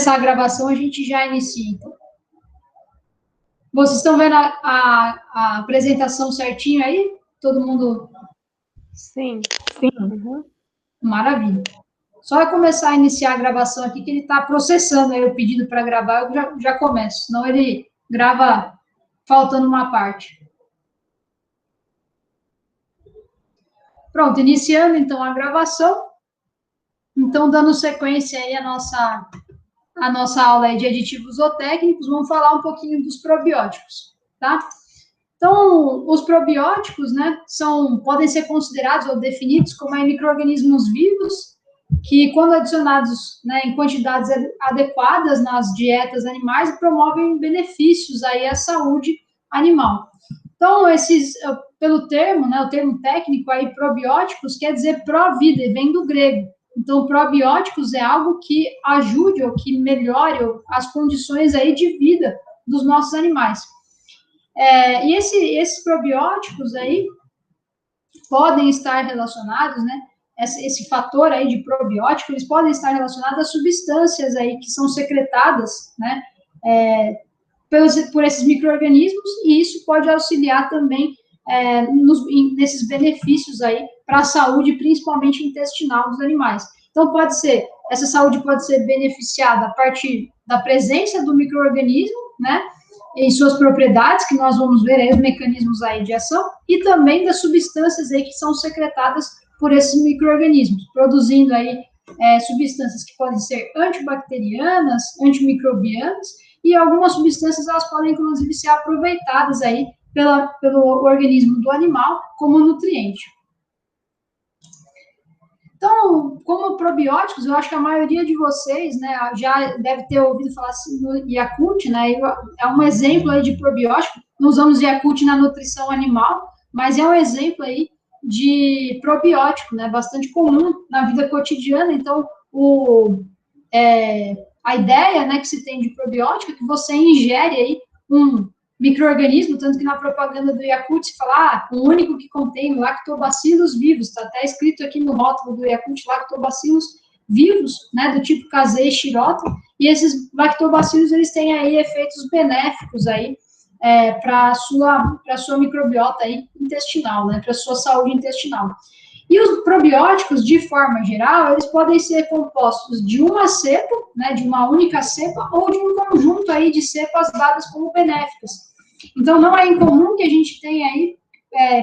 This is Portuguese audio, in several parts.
começar a gravação, a gente já inicia, então. Vocês estão vendo a apresentação certinho aí? Todo mundo? Sim. Uhum. Maravilha. Só é começar a iniciar a gravação aqui, que ele está processando aí o pedido para gravar, eu já começo, senão ele grava faltando uma parte. Pronto, iniciando então a gravação. Então, dando sequência aí a nossa aula aí de aditivos zootécnicos, vamos falar um pouquinho dos probióticos, tá? Então, os probióticos, né, podem ser considerados ou definidos como micro-organismos vivos que, quando adicionados, né, em quantidades adequadas nas dietas animais, promovem benefícios aí à saúde animal. Então, pelo termo, né, o termo técnico aí, probióticos, quer dizer pró-vida, vem do grego. Então, probióticos é algo que ajude ou que melhore as condições aí de vida dos nossos animais. E esses probióticos aí podem estar relacionados, né, esse fator aí de probiótico, eles podem estar relacionados a substâncias aí que são secretadas, né, por esses micro-organismos, e isso pode auxiliar também nesses benefícios aí para a saúde, principalmente intestinal dos animais. Então, essa saúde pode ser beneficiada a partir da presença do micro-organismo, né, em suas propriedades, que nós vamos ver aí os mecanismos aí de ação, e também das substâncias aí que são secretadas por esses micro-organismos, produzindo aí substâncias que podem ser antibacterianas, antimicrobianas, e algumas substâncias, elas podem, inclusive, ser aproveitadas aí pelo organismo do animal como nutriente. Então, como probióticos, eu acho que a maioria de vocês, né, já deve ter ouvido falar assim no Yakult, né, é um exemplo aí de probiótico. Não usamos Yakult na nutrição animal, mas é um exemplo aí de probiótico, né, bastante comum na vida cotidiana. Então, a ideia, né, que se tem de probiótico é que você ingere aí um micro-organismo, tanto que na propaganda do Yakult se fala, o único que contém lactobacilos vivos, está até escrito aqui no rótulo do Yakult, lactobacilos vivos, né, do tipo Casei Shirota, e esses lactobacilos, eles têm aí efeitos benéficos aí para a sua microbiota aí intestinal, né, para a sua saúde intestinal. E os probióticos, de forma geral, eles podem ser compostos de uma cepa, né, de uma única cepa, ou de um conjunto aí de cepas dadas como benéficas. Então, não é incomum que a gente tenha aí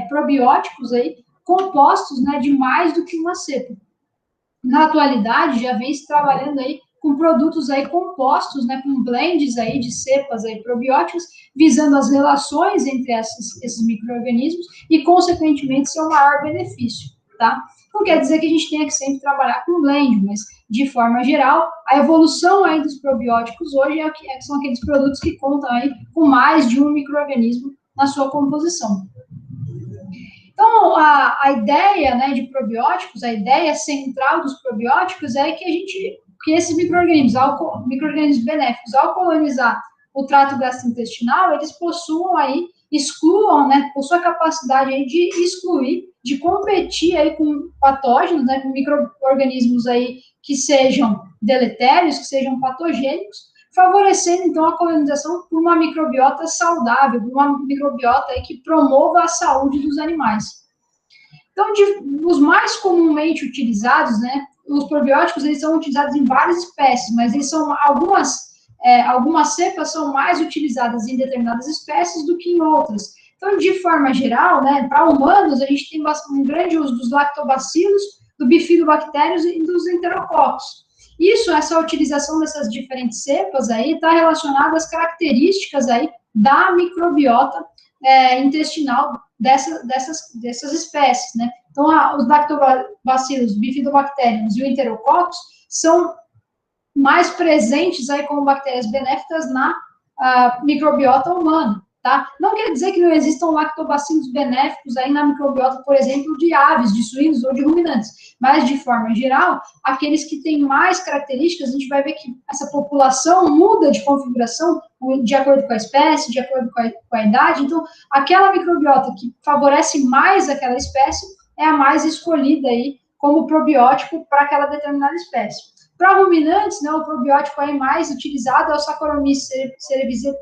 probióticos aí compostos, né, de mais do que uma cepa. Na atualidade, já vem se trabalhando aí com produtos aí compostos, né, com blends aí de cepas aí probióticos, visando as relações entre esses micro-organismos e, consequentemente, seu maior benefício. Tá? Não quer dizer que a gente tenha que sempre trabalhar com blend, mas, de forma geral, a evolução aí dos probióticos hoje são aqueles produtos que contam aí com mais de um micro-organismo na sua composição. Então, a ideia, né, de probióticos, a ideia central dos probióticos é que esses micro-organismos benéficos, ao colonizar o trato gastrointestinal, eles excluam, né, possuem a capacidade aí de excluir, de competir aí com patógenos, né, com micro-organismos aí que sejam deletérios, que sejam patogênicos, favorecendo, então, a colonização por uma microbiota saudável, por uma microbiota aí que promova a saúde dos animais. Então, os mais comumente utilizados, né, os probióticos, eles são utilizados em várias espécies, mas eles são algumas cepas são mais utilizadas em determinadas espécies do que em outras. Então, de forma geral, né, para humanos, a gente tem um grande uso dos lactobacilos, do bifidobactérios e dos enterococos. Essa utilização dessas diferentes cepas aí está relacionada às características aí da microbiota intestinal dessas espécies, né? Então, os lactobacilos, bifidobacteriums e o enterococos são mais presentes aí como bactérias benéficas na microbiota humana, tá? Não quer dizer que não existam lactobacilos benéficos aí na microbiota, por exemplo, de aves, de suínos ou de ruminantes, mas, de forma geral, aqueles que têm mais características, a gente vai ver que essa população muda de configuração de acordo com a espécie, de acordo com a idade. Então, aquela microbiota que favorece mais aquela espécie é a mais escolhida aí como probiótico para aquela determinada espécie. Para ruminantes, né, o probiótico aí mais utilizado é o Saccharomyces cerevisiae,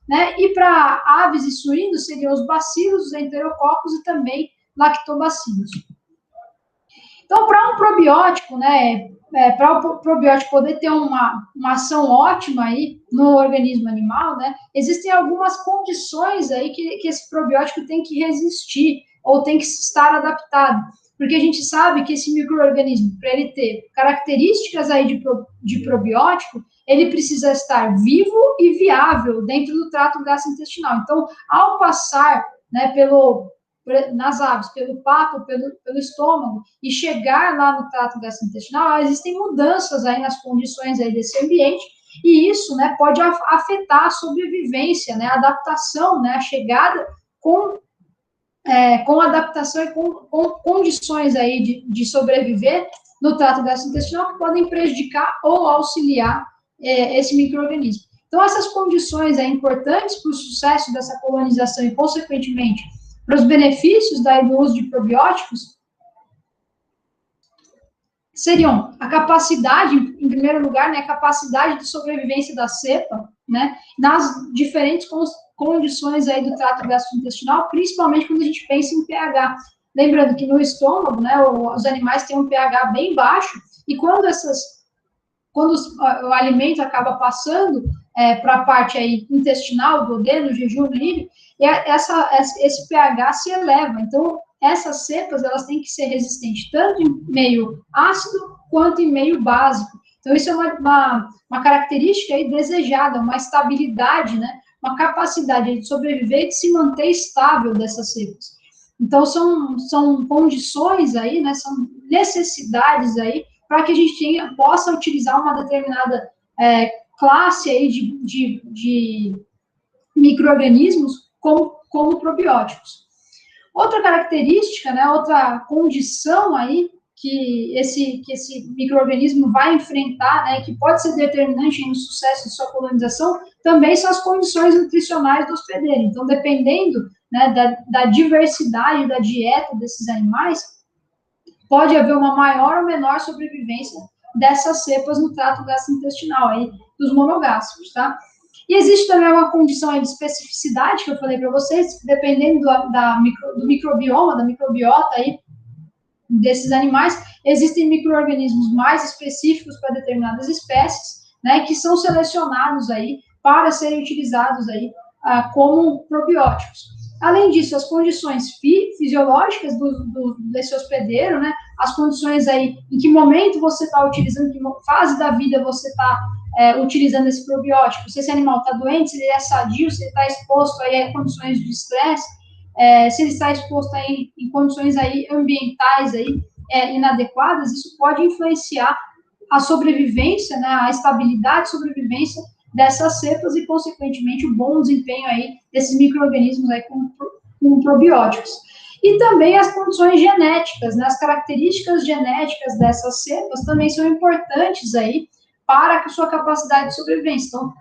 né, e para aves e suínos seriam os bacilos, os enterococos e também lactobacilos. Então, para um probiótico, né, para o probiótico poder ter uma ação ótima aí no organismo animal, né, existem algumas condições aí que esse probiótico tem que resistir ou tem que estar adaptado, porque a gente sabe que esse micro-organismo, para ele ter características aí de probiótico, ele precisa estar vivo e viável dentro do trato gastrointestinal. Então, ao passar, né, nas aves, pelo papo, pelo estômago, e chegar lá no trato gastrointestinal, existem mudanças aí nas condições aí desse ambiente, e isso, né, pode afetar a sobrevivência, né, a adaptação, né, a chegada com adaptação e com condições aí de sobreviver no trato gastrointestinal que podem prejudicar ou auxiliar esse micro-organismo. Então, essas condições aí importantes para o sucesso dessa colonização e, consequentemente, para os benefícios do uso de probióticos, seriam a capacidade, em primeiro lugar, né, a capacidade de sobrevivência da cepa, né, nas diferentes condições aí do trato gastrointestinal, principalmente quando a gente pensa em pH. Lembrando que no estômago, né, os animais têm um pH bem baixo, e quando o alimento acaba passando para a parte aí intestinal, do duodeno, jejum livre, esse pH se eleva. Então, essas cepas, elas têm que ser resistentes tanto em meio ácido quanto em meio básico. Então, isso é uma característica aí desejada, uma estabilidade, né? Uma capacidade de sobreviver e de se manter estável dessas cepas. Então, são condições aí, né? São necessidades aí para que a gente possa utilizar uma determinada classe aí de micro-organismos como probióticos. Outra característica, né, outra condição aí que esse micro-organismo vai enfrentar, né, que pode ser determinante no sucesso de sua colonização, também são as condições nutricionais do hospedeiro. Então, dependendo, né, da diversidade da dieta desses animais, pode haver uma maior ou menor sobrevivência dessas cepas no trato gastrointestinal aí dos monogástricos, tá? E existe também uma condição aí de especificidade que eu falei para vocês, dependendo do microbioma, da microbiota aí desses animais, existem micro-organismos mais específicos para determinadas espécies, né, que são selecionados aí para serem utilizados aí como probióticos. Além disso, as condições fisiológicas desse hospedeiro, né, as condições aí, em que momento você está utilizando, que fase da vida você está utilizando esse probiótico, se esse animal está doente, se ele é sadio, se ele está exposto aí a condições de estresse, se ele está exposto aí em condições aí ambientais aí, inadequadas, isso pode influenciar a sobrevivência, né, a estabilidade de sobrevivência dessas cepas e, consequentemente, o bom desempenho aí desses micro-organismos aí com probióticos. E também as condições genéticas, né, as características genéticas dessas cepas também são importantes aí para a sua capacidade de sobrevivência. Então,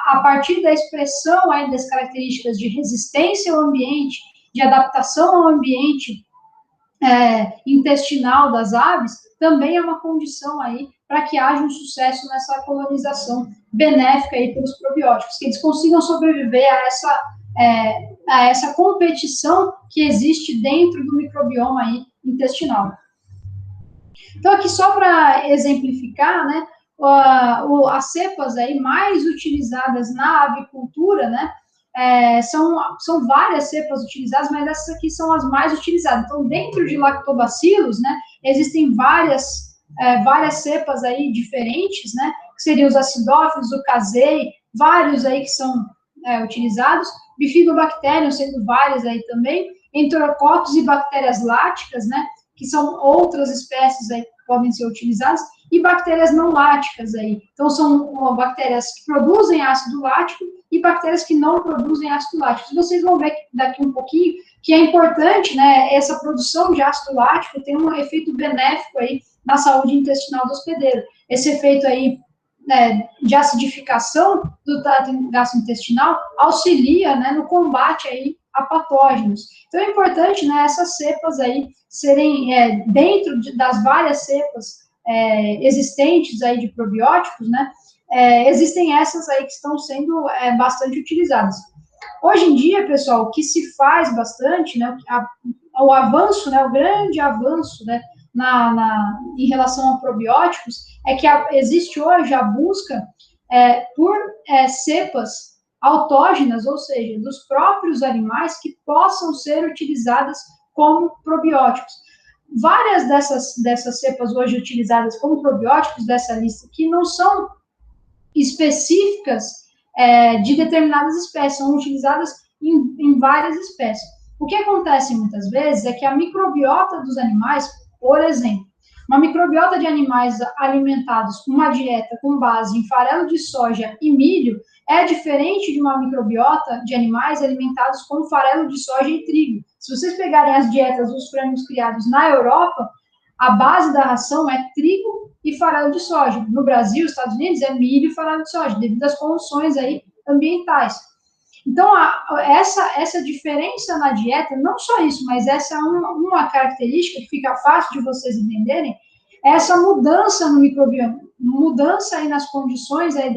a partir da expressão aí das características de resistência ao ambiente, de adaptação ao ambiente intestinal das aves, também é uma condição aí para que haja um sucesso nessa colonização benéfica aí pelos probióticos, que eles consigam sobreviver a essa competição que existe dentro do microbioma aí intestinal. Então, aqui só para exemplificar, né, as cepas aí mais utilizadas na avicultura, né, são várias cepas utilizadas, mas essas aqui são as mais utilizadas. Então, dentro de lactobacilos, né, existem várias cepas aí diferentes, né, que seriam os acidófilos, o casei, vários aí que são utilizados, bifidobacterium sendo várias aí também, enterococcus e bactérias láticas, né, que são outras espécies aí que podem ser utilizadas, e bactérias não láticas aí. Então, são bactérias que produzem ácido lático e bactérias que não produzem ácido lático. Vocês vão ver daqui um pouquinho que é importante, né, essa produção de ácido lático tem um efeito benéfico aí na saúde intestinal do hospedeiro. Esse efeito aí de acidificação do trato gastrointestinal auxilia, né, no combate aí a patógenos. Então, é importante, né, essas cepas aí serem, dentro das várias cepas existentes aí de probióticos, né, existem essas aí que estão sendo bastante utilizadas. Hoje em dia, pessoal, o que se faz bastante, né, o avanço, né, o grande avanço, né, em relação a probióticos, é que existe hoje a busca por cepas autógenas, ou seja, dos próprios animais que possam ser utilizadas como probióticos. Várias dessas cepas hoje utilizadas como probióticos dessa lista que não são específicas de determinadas espécies, são utilizadas em várias espécies. O que acontece muitas vezes é que a microbiota dos animais, por exemplo, uma microbiota de animais alimentados com uma dieta com base em farelo de soja e milho é diferente de uma microbiota de animais alimentados com farelo de soja e trigo. Se vocês pegarem as dietas dos frangos criados na Europa, a base da ração é trigo e farelo de soja. No Brasil, Estados Unidos, é milho e farelo de soja, devido às condições aí ambientais. Então, essa diferença na dieta, não só isso, mas essa é uma característica que fica fácil de vocês entenderem, essa mudança no microbioma, mudança aí nas condições aí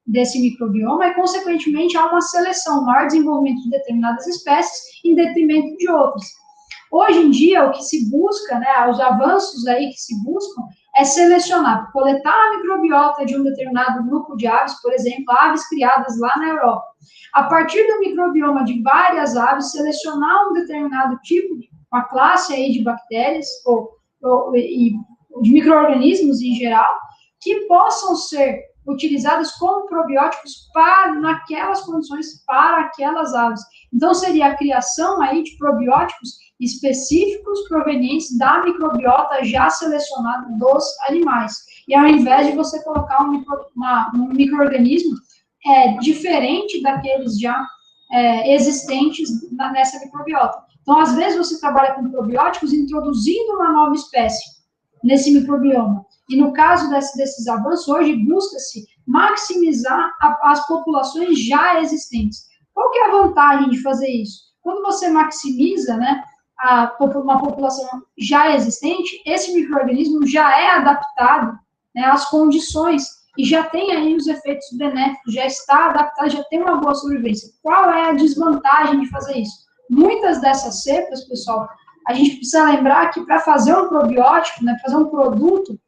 desse microbioma e, consequentemente, há uma seleção, um maior desenvolvimento de determinadas espécies em detrimento de outras. Hoje em dia, o que se busca, né, os avanços aí que se buscam, é selecionar, coletar a microbiota de um determinado grupo de aves, por exemplo, aves criadas lá na Europa. A partir do microbioma de várias aves, selecionar um determinado tipo, uma classe aí de bactérias e de micro-organismos em geral, que possam ser utilizados como probióticos naquelas condições, para aquelas aves. Então, seria a criação aí de probióticos específicos provenientes da microbiota já selecionada dos animais. E ao invés de você colocar um micro-organismo diferente daqueles já existentes nessa microbiota. Então, às vezes, você trabalha com probióticos introduzindo uma nova espécie nesse microbioma. E no caso desses avanços, hoje busca-se maximizar as populações já existentes. Qual que é a vantagem de fazer isso? Quando você maximiza, né, uma população já existente, esse micro-organismo já é adaptado, né, às condições e já tem aí os efeitos benéficos, já está adaptado, já tem uma boa sobrevivência. Qual é a desvantagem de fazer isso? Muitas dessas cepas, pessoal, a gente precisa lembrar que para fazer um probiótico, né, fazer um produto,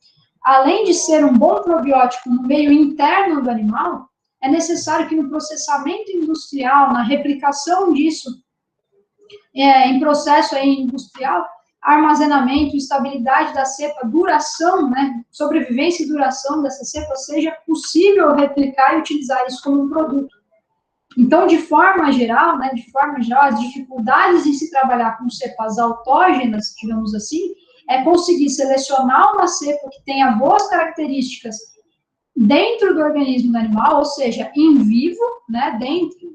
além de ser um bom probiótico no meio interno do animal, é necessário que no processamento industrial, na replicação disso, em processo aí industrial, armazenamento, estabilidade da cepa, duração, né, sobrevivência e duração dessa cepa, seja possível replicar e utilizar isso como um produto. Então, de forma geral, as dificuldades em se trabalhar com cepas autógenas, digamos assim, é conseguir selecionar uma cepa que tenha boas características dentro do organismo do animal, ou seja, em vivo, né,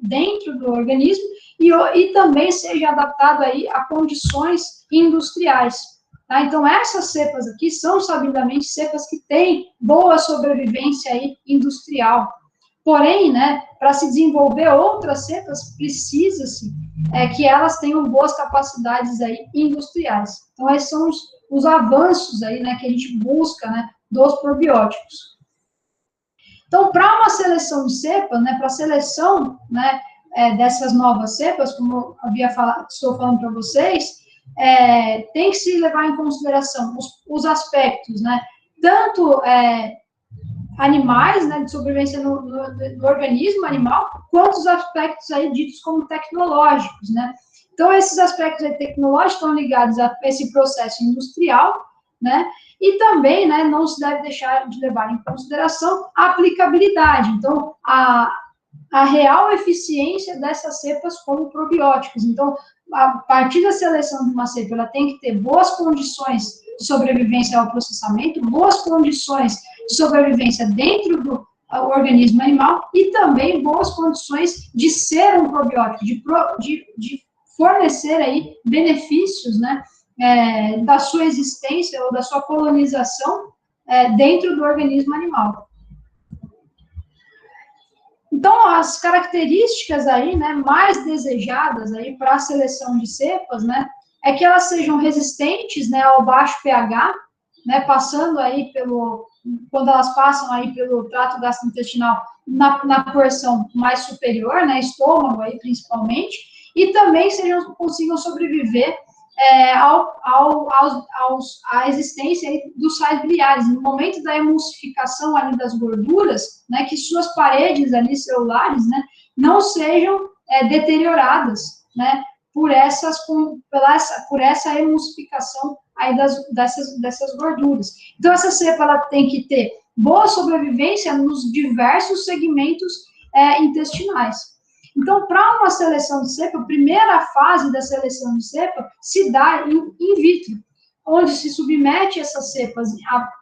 dentro do organismo, e também seja adaptado aí a condições industriais. Tá? Então, essas cepas aqui são, sabidamente, cepas que têm boa sobrevivência aí industrial. Porém, né, para se desenvolver outras cepas, precisa-se que elas tenham boas capacidades aí industriais. Então, esses são os avanços aí, né, que a gente busca, né, dos probióticos. Então, para uma seleção de cepas, né, para a seleção, né, dessas novas cepas, como eu estou falando para vocês, tem que se levar em consideração os aspectos, né, tanto animais, né, de sobrevivência no organismo animal, quanto os aspectos aí ditos como tecnológicos, né. Então, esses aspectos aí tecnológicos estão ligados a esse processo industrial, né, e também, né, não se deve deixar de levar em consideração a aplicabilidade, então, a real eficiência dessas cepas como probióticos. Então, a partir da seleção de uma cepa, ela tem que ter boas condições de sobrevivência ao processamento, boas condições de sobrevivência dentro do organismo animal e também boas condições de ser um probiótico, de fornecer aí benefícios, né, da sua existência ou da sua colonização dentro do organismo animal. Então, as características aí, né, mais desejadas aí para a seleção de cepas, né, é que elas sejam resistentes, né, ao baixo pH, né, passando aí quando elas passam aí pelo trato gastrointestinal na porção mais superior, né, estômago aí principalmente, e também consigam sobreviver à existência aí dos sais biliares. No momento da emulsificação ali das gorduras, né, que suas paredes ali celulares, né, não sejam deterioradas, né, por essa emulsificação aí dessas gorduras. Então, essa cepa ela tem que ter boa sobrevivência nos diversos segmentos intestinais. Então, para uma seleção de cepa, a primeira fase da seleção de cepa se dá in vitro, onde se submete essas cepas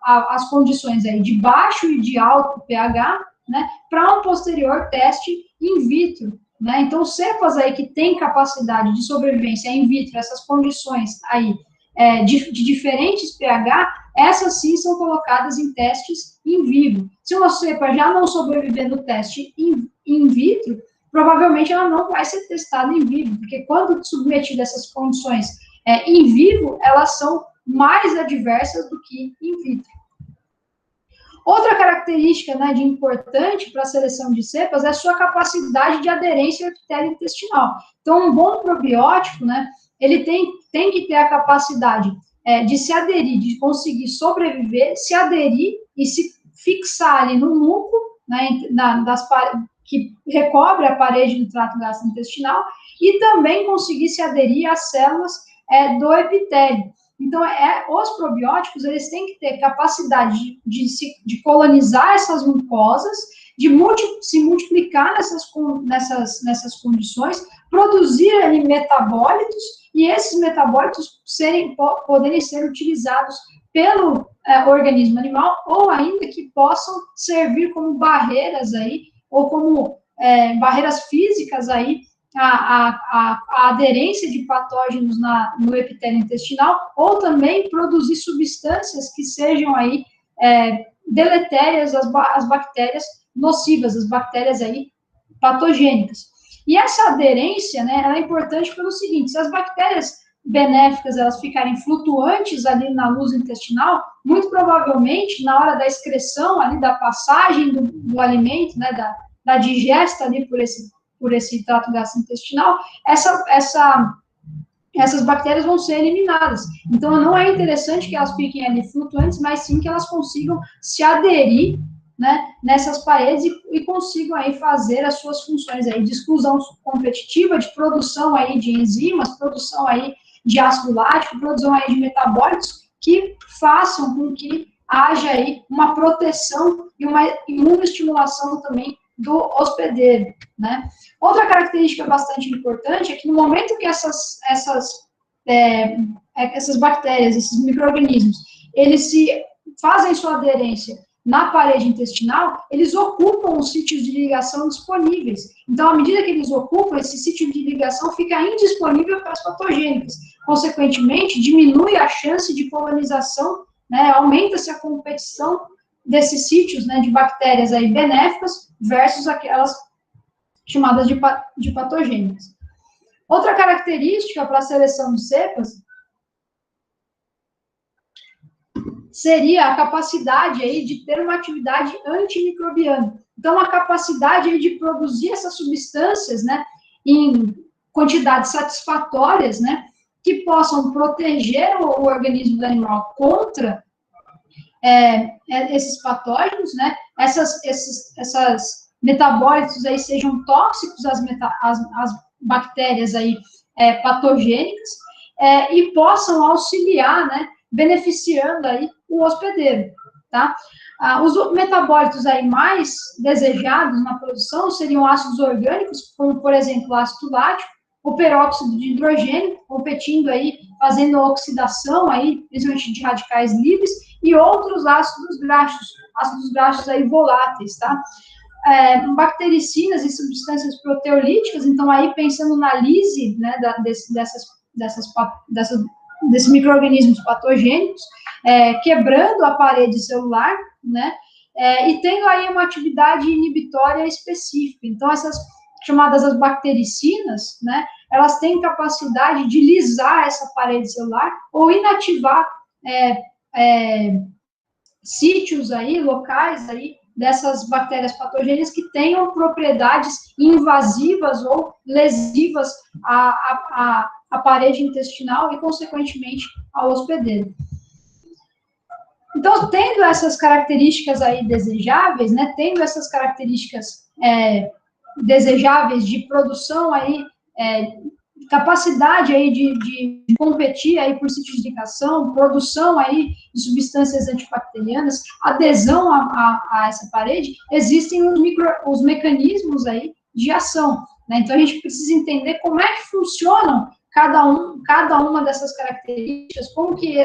às condições aí de baixo e de alto pH, né, para um posterior teste in vitro, né? Então, cepas aí que têm capacidade de sobrevivência in vitro, essas condições aí de diferentes pH, essas sim são colocadas em testes in vivo. Se uma cepa já não sobreviver no teste in vitro, provavelmente ela não vai ser testada em vivo, porque quando submetida a essas condições em vivo, elas são mais adversas do que in vitro. Outra característica, né, de importante para a seleção de cepas é a sua capacidade de aderência ao epitélio intestinal. Então, um bom probiótico, né, ele tem que ter a capacidade de se aderir, de conseguir sobreviver, se aderir e se fixar ali no núcleo, né, que recobre a parede do trato gastrointestinal, e também conseguir se aderir às células do epitélio. Então, os probióticos, eles têm que ter capacidade de colonizar essas mucosas, de se multiplicar nessas condições, produzir ali metabólitos, e esses metabólitos poderem ser utilizados pelo organismo animal, ou ainda que possam servir como barreiras aí, ou como barreiras físicas aí, a aderência de patógenos no epitélio intestinal, ou também produzir substâncias que sejam aí deletérias às bactérias nocivas, as bactérias aí patogênicas. E essa aderência, né, ela é importante pelo seguinte: se as bactérias benéficas elas ficarem flutuantes ali na luz intestinal, muito provavelmente na hora da excreção ali, da passagem do alimento, né, da digesta ali por esse trato gastrointestinal, essas bactérias vão ser eliminadas. Então, não é interessante que elas fiquem ali flutuantes, mas sim que elas consigam se aderir, né, nessas paredes e consigam aí fazer as suas funções aí de exclusão competitiva, de produção aí de enzimas, produção aí de ácido lático, produção aí de metabólitos que façam com que haja aí uma proteção e uma imunoestimulação também do hospedeiro, né? Outra característica bastante importante é que no momento que essas bactérias, esses micro-organismos, eles se fazem sua aderência na parede intestinal, eles ocupam os sítios de ligação disponíveis. Então, à medida que eles ocupam, esse sítio de ligação fica indisponível para as patogênicas. Consequentemente, diminui a chance de colonização, né, aumenta-se a competição desses sítios, né, de bactérias aí benéficas versus aquelas chamadas de patogênicas. Outra característica para a seleção de cepas seria a capacidade aí de ter uma atividade antimicrobiana. Então, a capacidade aí de produzir essas substâncias, né, em quantidades satisfatórias, né, que possam proteger o organismo do animal contra esses patógenos, né, essas metabólitos aí sejam tóxicos às bactérias aí patogênicas e possam auxiliar, né, beneficiando aí o hospedeiro, tá? Os metabólitos aí mais desejados na produção seriam ácidos orgânicos, como, por exemplo, o ácido lático, o peróxido de hidrogênio, competindo aí, fazendo a oxidação aí, principalmente de radicais livres, e outros ácidos graxos aí voláteis, tá? Bactericinas e substâncias proteolíticas, então aí pensando na lise, né, desses micro-organismos patogênicos, quebrando a parede celular, né, e tendo aí uma atividade inibitória específica. Então, essas chamadas as bactericinas, né, elas têm capacidade de lisar essa parede celular ou inativar sítios aí, locais aí, dessas bactérias patogênicas que tenham propriedades invasivas ou lesivas à parede intestinal e, consequentemente, ao hospedeiro. Então, tendo essas características aí desejáveis, né, tendo essas características desejáveis de produção aí, capacidade aí de competir aí por citrificação, produção aí de substâncias antibacterianas, adesão a essa parede, existem os mecanismos aí de ação, né? Então, a gente precisa entender como é que funcionam cada uma dessas características, como que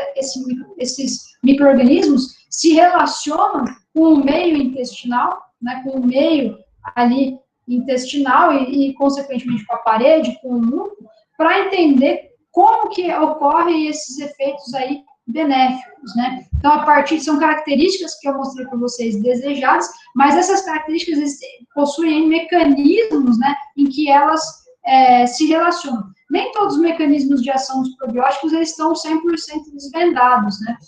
esses micro-organismos se relacionam com o meio intestinal, né, com o meio ali intestinal e consequentemente, com a parede, com o núcleo, para entender como que ocorrem esses efeitos aí benéficos, né? Então, a partir, são características que eu mostrei para vocês desejadas, mas essas características possuem mecanismos, né, em que elas se relacionam. Nem todos os mecanismos de ação dos probióticos eles estão 100% desvendados, né?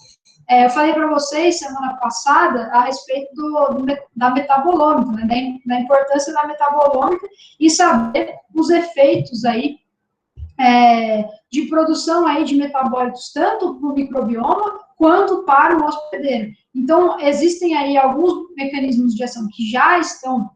Eu falei para vocês, semana passada, a respeito da metabolômica, né, da importância da metabolômica e saber os efeitos aí de produção aí de metabólitos, tanto para o microbioma quanto para o hospedeiro. Então, existem aí alguns mecanismos de ação que já estão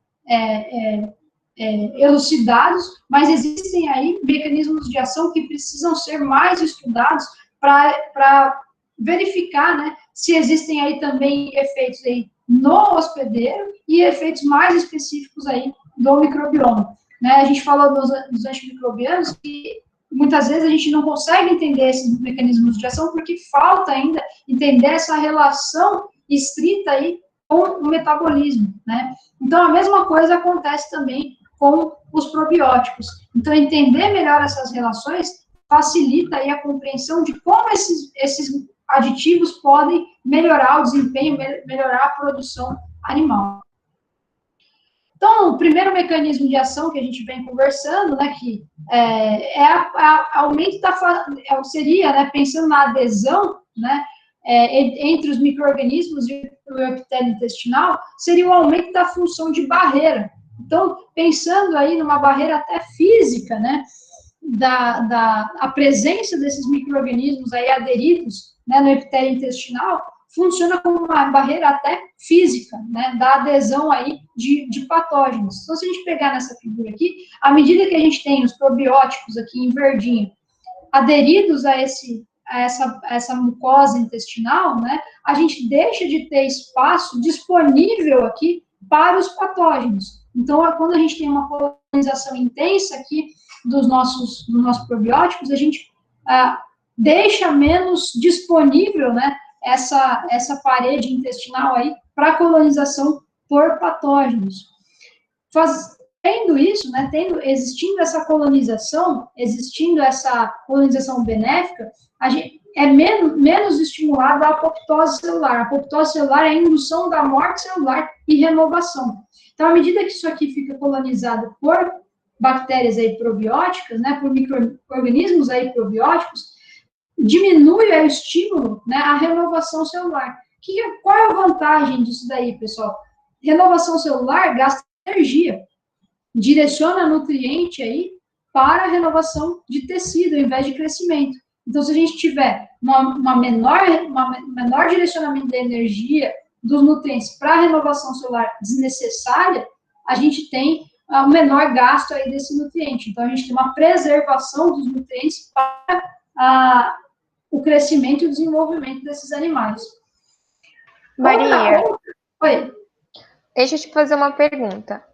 elucidados, mas existem aí mecanismos de ação que precisam ser mais estudados para verificar, né, se existem aí também efeitos aí no hospedeiro e efeitos mais específicos aí do microbioma. Né? A gente falou dos antimicrobianos que muitas vezes a gente não consegue entender esses mecanismos de ação porque falta ainda entender essa relação estrita aí com o metabolismo, né? Então, a mesma coisa acontece também com os probióticos. Então, entender melhor essas relações facilita aí a compreensão de como esses aditivos podem melhorar o desempenho, melhorar a produção animal. Então, o primeiro mecanismo de ação que a gente vem conversando, né, que aumento seria, né, pensando na adesão, né, entre os micro-organismos e o epitélio intestinal, seria o aumento da função de barreira. Então, pensando aí numa barreira até física, né, a presença desses micro-organismos aí aderidos, né, no epitélio intestinal, funciona como uma barreira até física, né, da adesão aí de patógenos. Então, se a gente pegar nessa figura aqui, à medida que a gente tem os probióticos aqui em verdinho, aderidos a essa mucosa intestinal, né, a gente deixa de ter espaço disponível aqui para os patógenos. Então, quando a gente tem uma colonização intensa aqui dos nossos probióticos, a gente deixa menos disponível, né, essa parede intestinal aí para colonização por patógenos. Tendo isso, né, existindo essa colonização benéfica, a gente é menos estimulada a apoptose celular. A apoptose celular é a indução da morte celular e renovação. Então, à medida que isso aqui fica colonizado por bactérias aí probióticas, né, por micro-organismos aí probióticos, diminui o estímulo, né, à renovação celular. Qual é a vantagem disso daí, pessoal? Renovação celular gasta energia, direciona nutriente aí para a renovação de tecido, ao invés de crescimento. Então, se a gente tiver uma menor direcionamento da energia dos nutrientes para a renovação celular desnecessária, a gente tem um menor gasto aí desse nutriente. Então, a gente tem uma preservação dos nutrientes para o crescimento e o desenvolvimento desses animais. Maria, oi. Deixa eu te fazer uma pergunta.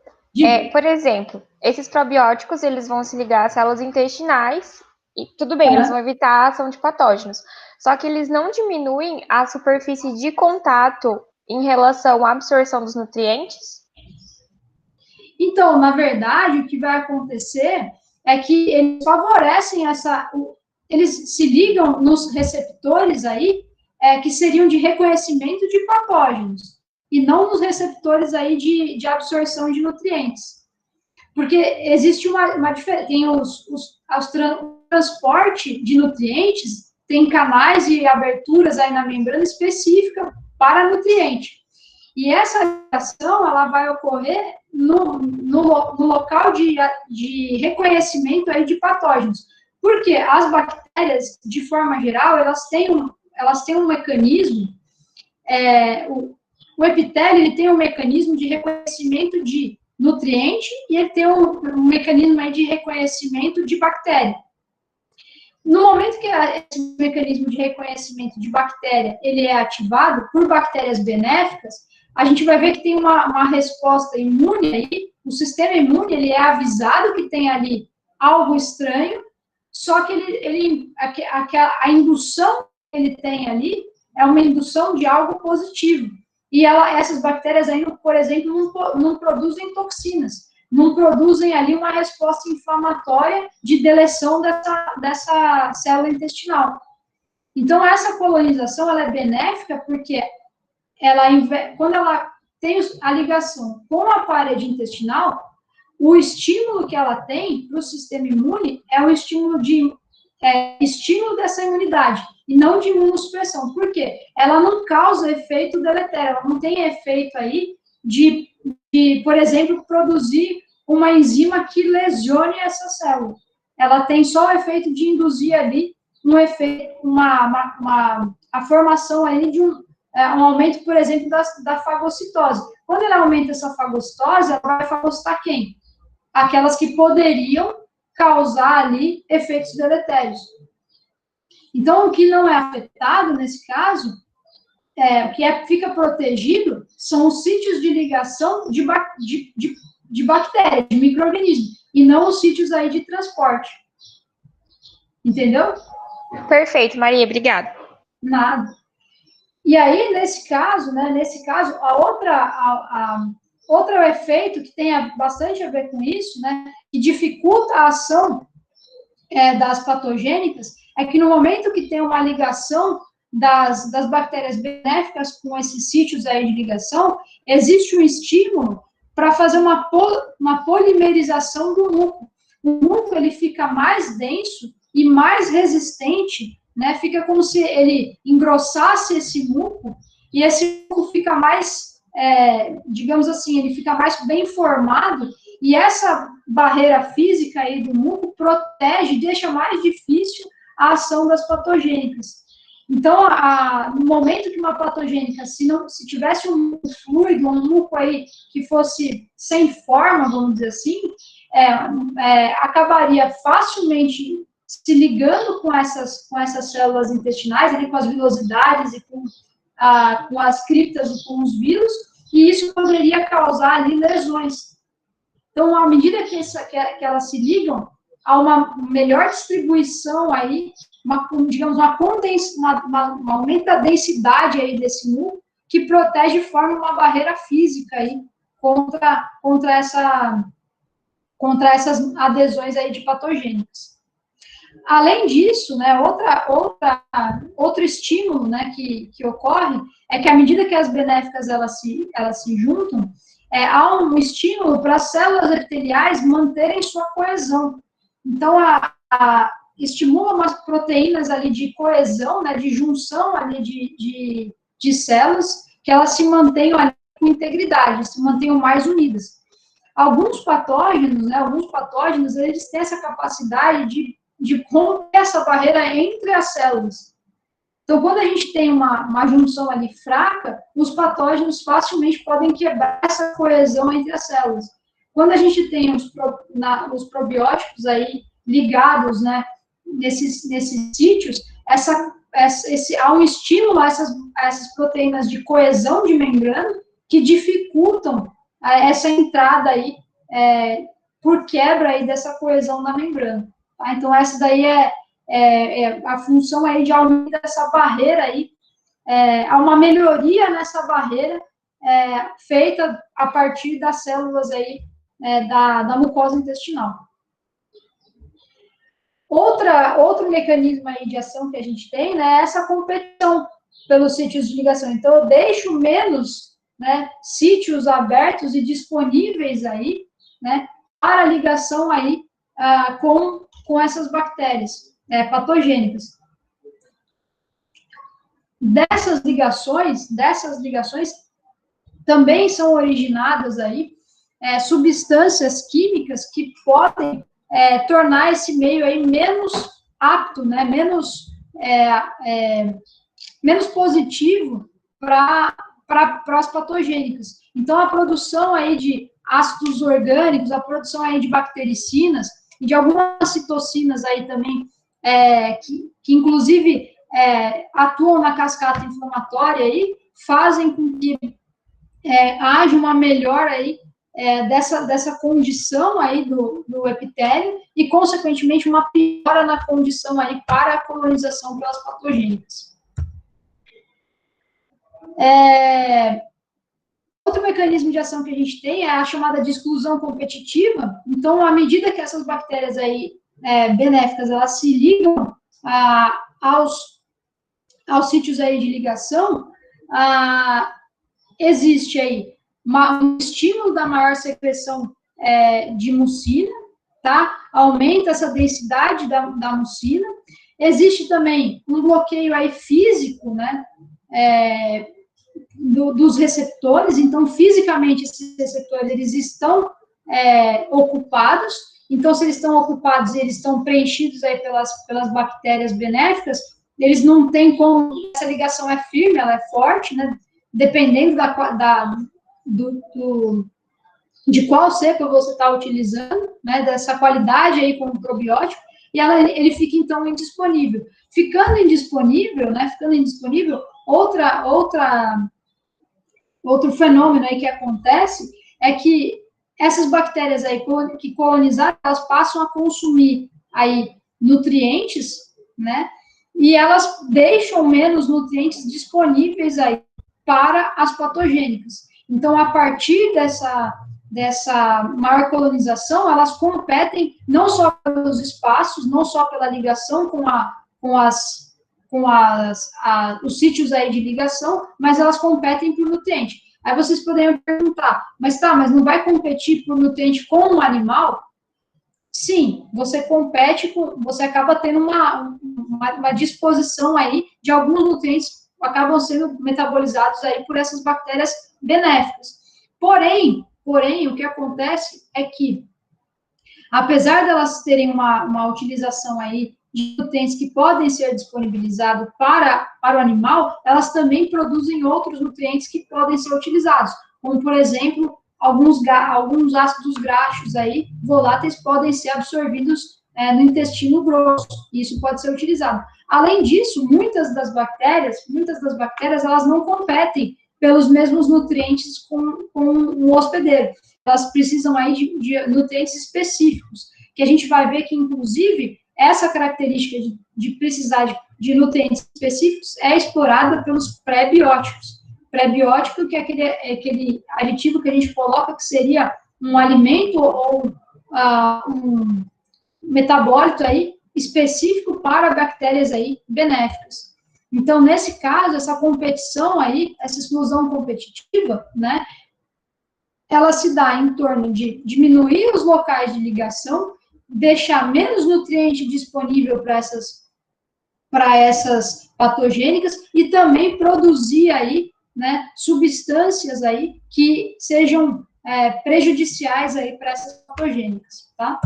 Por exemplo, esses probióticos, eles vão se ligar às células intestinais e tudo bem, eles vão evitar a ação de patógenos. Só que eles não diminuem a superfície de contato em relação à absorção dos nutrientes? Então, na verdade, o que vai acontecer é que eles favorecem eles se ligam nos receptores aí, que seriam de reconhecimento de patógenos, e não nos receptores aí de absorção de nutrientes. Porque existe uma diferença, tem o transporte de nutrientes tem canais e aberturas aí na membrana específica para nutriente. E essa ligação, ela vai ocorrer no local de reconhecimento aí de patógenos. Porque as bactérias, de forma geral, elas têm um mecanismo, o epitélio ele tem um mecanismo de reconhecimento de nutriente e ele tem um mecanismo aí de reconhecimento de bactéria. No momento que esse mecanismo de reconhecimento de bactéria ele é ativado por bactérias benéficas, a gente vai ver que tem uma resposta imune aí, o sistema imune ele é avisado que tem ali algo estranho, só que a indução que ele tem ali é uma indução de algo positivo. E essas bactérias aí, por exemplo, não produzem toxinas, não produzem ali uma resposta inflamatória de deleção dessa célula intestinal. Então, essa colonização ela é benéfica porque quando ela tem a ligação com a parede intestinal, o estímulo que ela tem para o sistema imune é um estímulo estímulo dessa imunidade, e não de imunossupressão. Por quê? Ela não causa efeito deletério, ela não tem efeito aí de, por exemplo, produzir uma enzima que lesione essa célula. Ela tem só o efeito de induzir ali a formação aí de um aumento, por exemplo, da fagocitose. Quando ela aumenta essa fagocitose, ela vai fagocitar quem? Aquelas que poderiam causar ali efeitos deletérios. Então, o que não é afetado nesse caso, o que fica protegido, são os sítios de ligação de bactéria, de micro-organismo, e não os sítios aí de transporte. Entendeu? Perfeito, Maria, obrigada. Nada. E aí, nesse caso, outro efeito que tem bastante a ver com isso, né, que dificulta a ação das patogênicas, é que no momento que tem uma ligação das bactérias benéficas com esses sítios aí de ligação, existe um estímulo para fazer uma polimerização do muco. O muco ele fica mais denso e mais resistente, né? Fica como se ele engrossasse esse muco, e esse muco fica mais, digamos assim, ele fica mais bem formado, e essa barreira física aí do muco protege, deixa mais difícil a ação das patogênicas. Então, no momento que uma patogênica, se tivesse um fluido, um muco aí que fosse sem forma, vamos dizer assim, acabaria facilmente se ligando com essas células intestinais, ali, com as vilosidades e com as criptas e com os vírus, e isso poderia causar ali lesões. Então, à medida que elas se ligam, há uma melhor distribuição aí, um aumento da densidade aí desse muco, que protege e forma uma barreira física aí contra essas adesões aí de patogênicas. Além disso, né, outro estímulo, né, que ocorre é que à medida que as benéficas elas se juntam, há um estímulo para as células epiteliais manterem sua coesão. Então, estimula umas proteínas ali de coesão, né, de junção ali de células, que elas se mantenham ali com integridade, se mantenham mais unidas. Alguns patógenos, eles têm essa capacidade de romper essa barreira entre as células. Então, quando a gente tem uma junção ali fraca, os patógenos facilmente podem quebrar essa coesão entre as células. Quando a gente tem os probióticos aí ligados, né, nesses sítios, há um estímulo a essas proteínas de coesão de membrana que dificultam essa entrada aí por quebra aí dessa coesão na membrana. Tá? Então, essa daí a função aí de aumento dessa barreira aí, há uma melhoria nessa barreira feita a partir das células aí da mucosa intestinal. Outro mecanismo aí de ação que a gente tem, né, é essa competição pelos sítios de ligação. Então, eu deixo menos, né, sítios abertos e disponíveis aí, né, para ligação aí com essas bactérias patogênicas. dessas ligações também são originadas aí substâncias químicas que podem tornar esse meio aí menos apto, né, menos positivo para as patogênicas. Então, a produção aí de ácidos orgânicos, a produção aí de bactericinas e de algumas citocinas aí também, que inclusive atuam na cascata inflamatória aí, fazem com que haja uma melhora aí dessa condição aí do epitélio e, consequentemente, uma piora na condição aí para a colonização pelas patogênicas. Outro mecanismo de ação que a gente tem é a chamada de exclusão competitiva. Então, à medida que essas bactérias aí benéficas, elas se ligam aos sítios aí de ligação, existe aí um estímulo da maior secreção de mucina, tá? Aumenta essa densidade da mucina. Existe também um bloqueio aí físico, né? Dos receptores. Então, fisicamente, esses receptores, eles estão ocupados. Então, se eles estão ocupados, eles estão preenchidos aí pelas bactérias benéficas, eles não têm como, essa ligação é firme, ela é forte, né? Dependendo de qual cepa você está utilizando, né? Dessa qualidade aí como probiótico, e ele fica, então, indisponível. Ficando indisponível, outro fenômeno aí que acontece é que essas bactérias aí que colonizaram, elas passam a consumir aí nutrientes, né? E elas deixam menos nutrientes disponíveis aí para as patogênicas. Então, a partir dessa maior colonização, elas competem não só pelos espaços, não só pela ligação com os sítios aí de ligação, mas elas competem por nutriente. Aí vocês poderiam perguntar, mas não vai competir por nutriente com um animal? Sim, você acaba tendo uma disposição aí de alguns nutrientes acabam sendo metabolizados aí por essas bactérias benéficas. Porém, o que acontece é que, apesar delas terem uma utilização aí de nutrientes que podem ser disponibilizados para o animal, elas também produzem outros nutrientes que podem ser utilizados, como, por exemplo, alguns ácidos graxos aí, voláteis, podem ser absorvidos no intestino grosso, e isso pode ser utilizado. Além disso, muitas das bactérias, elas não competem pelos mesmos nutrientes com o hospedeiro. Elas precisam aí de nutrientes específicos, que a gente vai ver que, inclusive, essa característica de precisar de nutrientes específicos é explorada pelos pré-bióticos. Pré-biótico, que é aquele aditivo que a gente coloca que seria um alimento ou um metabólito aí específico para bactérias aí benéficas. Então, nesse caso, essa competição aí, essa exclusão competitiva, né, ela se dá em torno de diminuir os locais de ligação, deixar menos nutriente disponível para essas patogênicas e também produzir aí, né, substâncias aí que sejam prejudiciais aí para essas patogênicas, tá?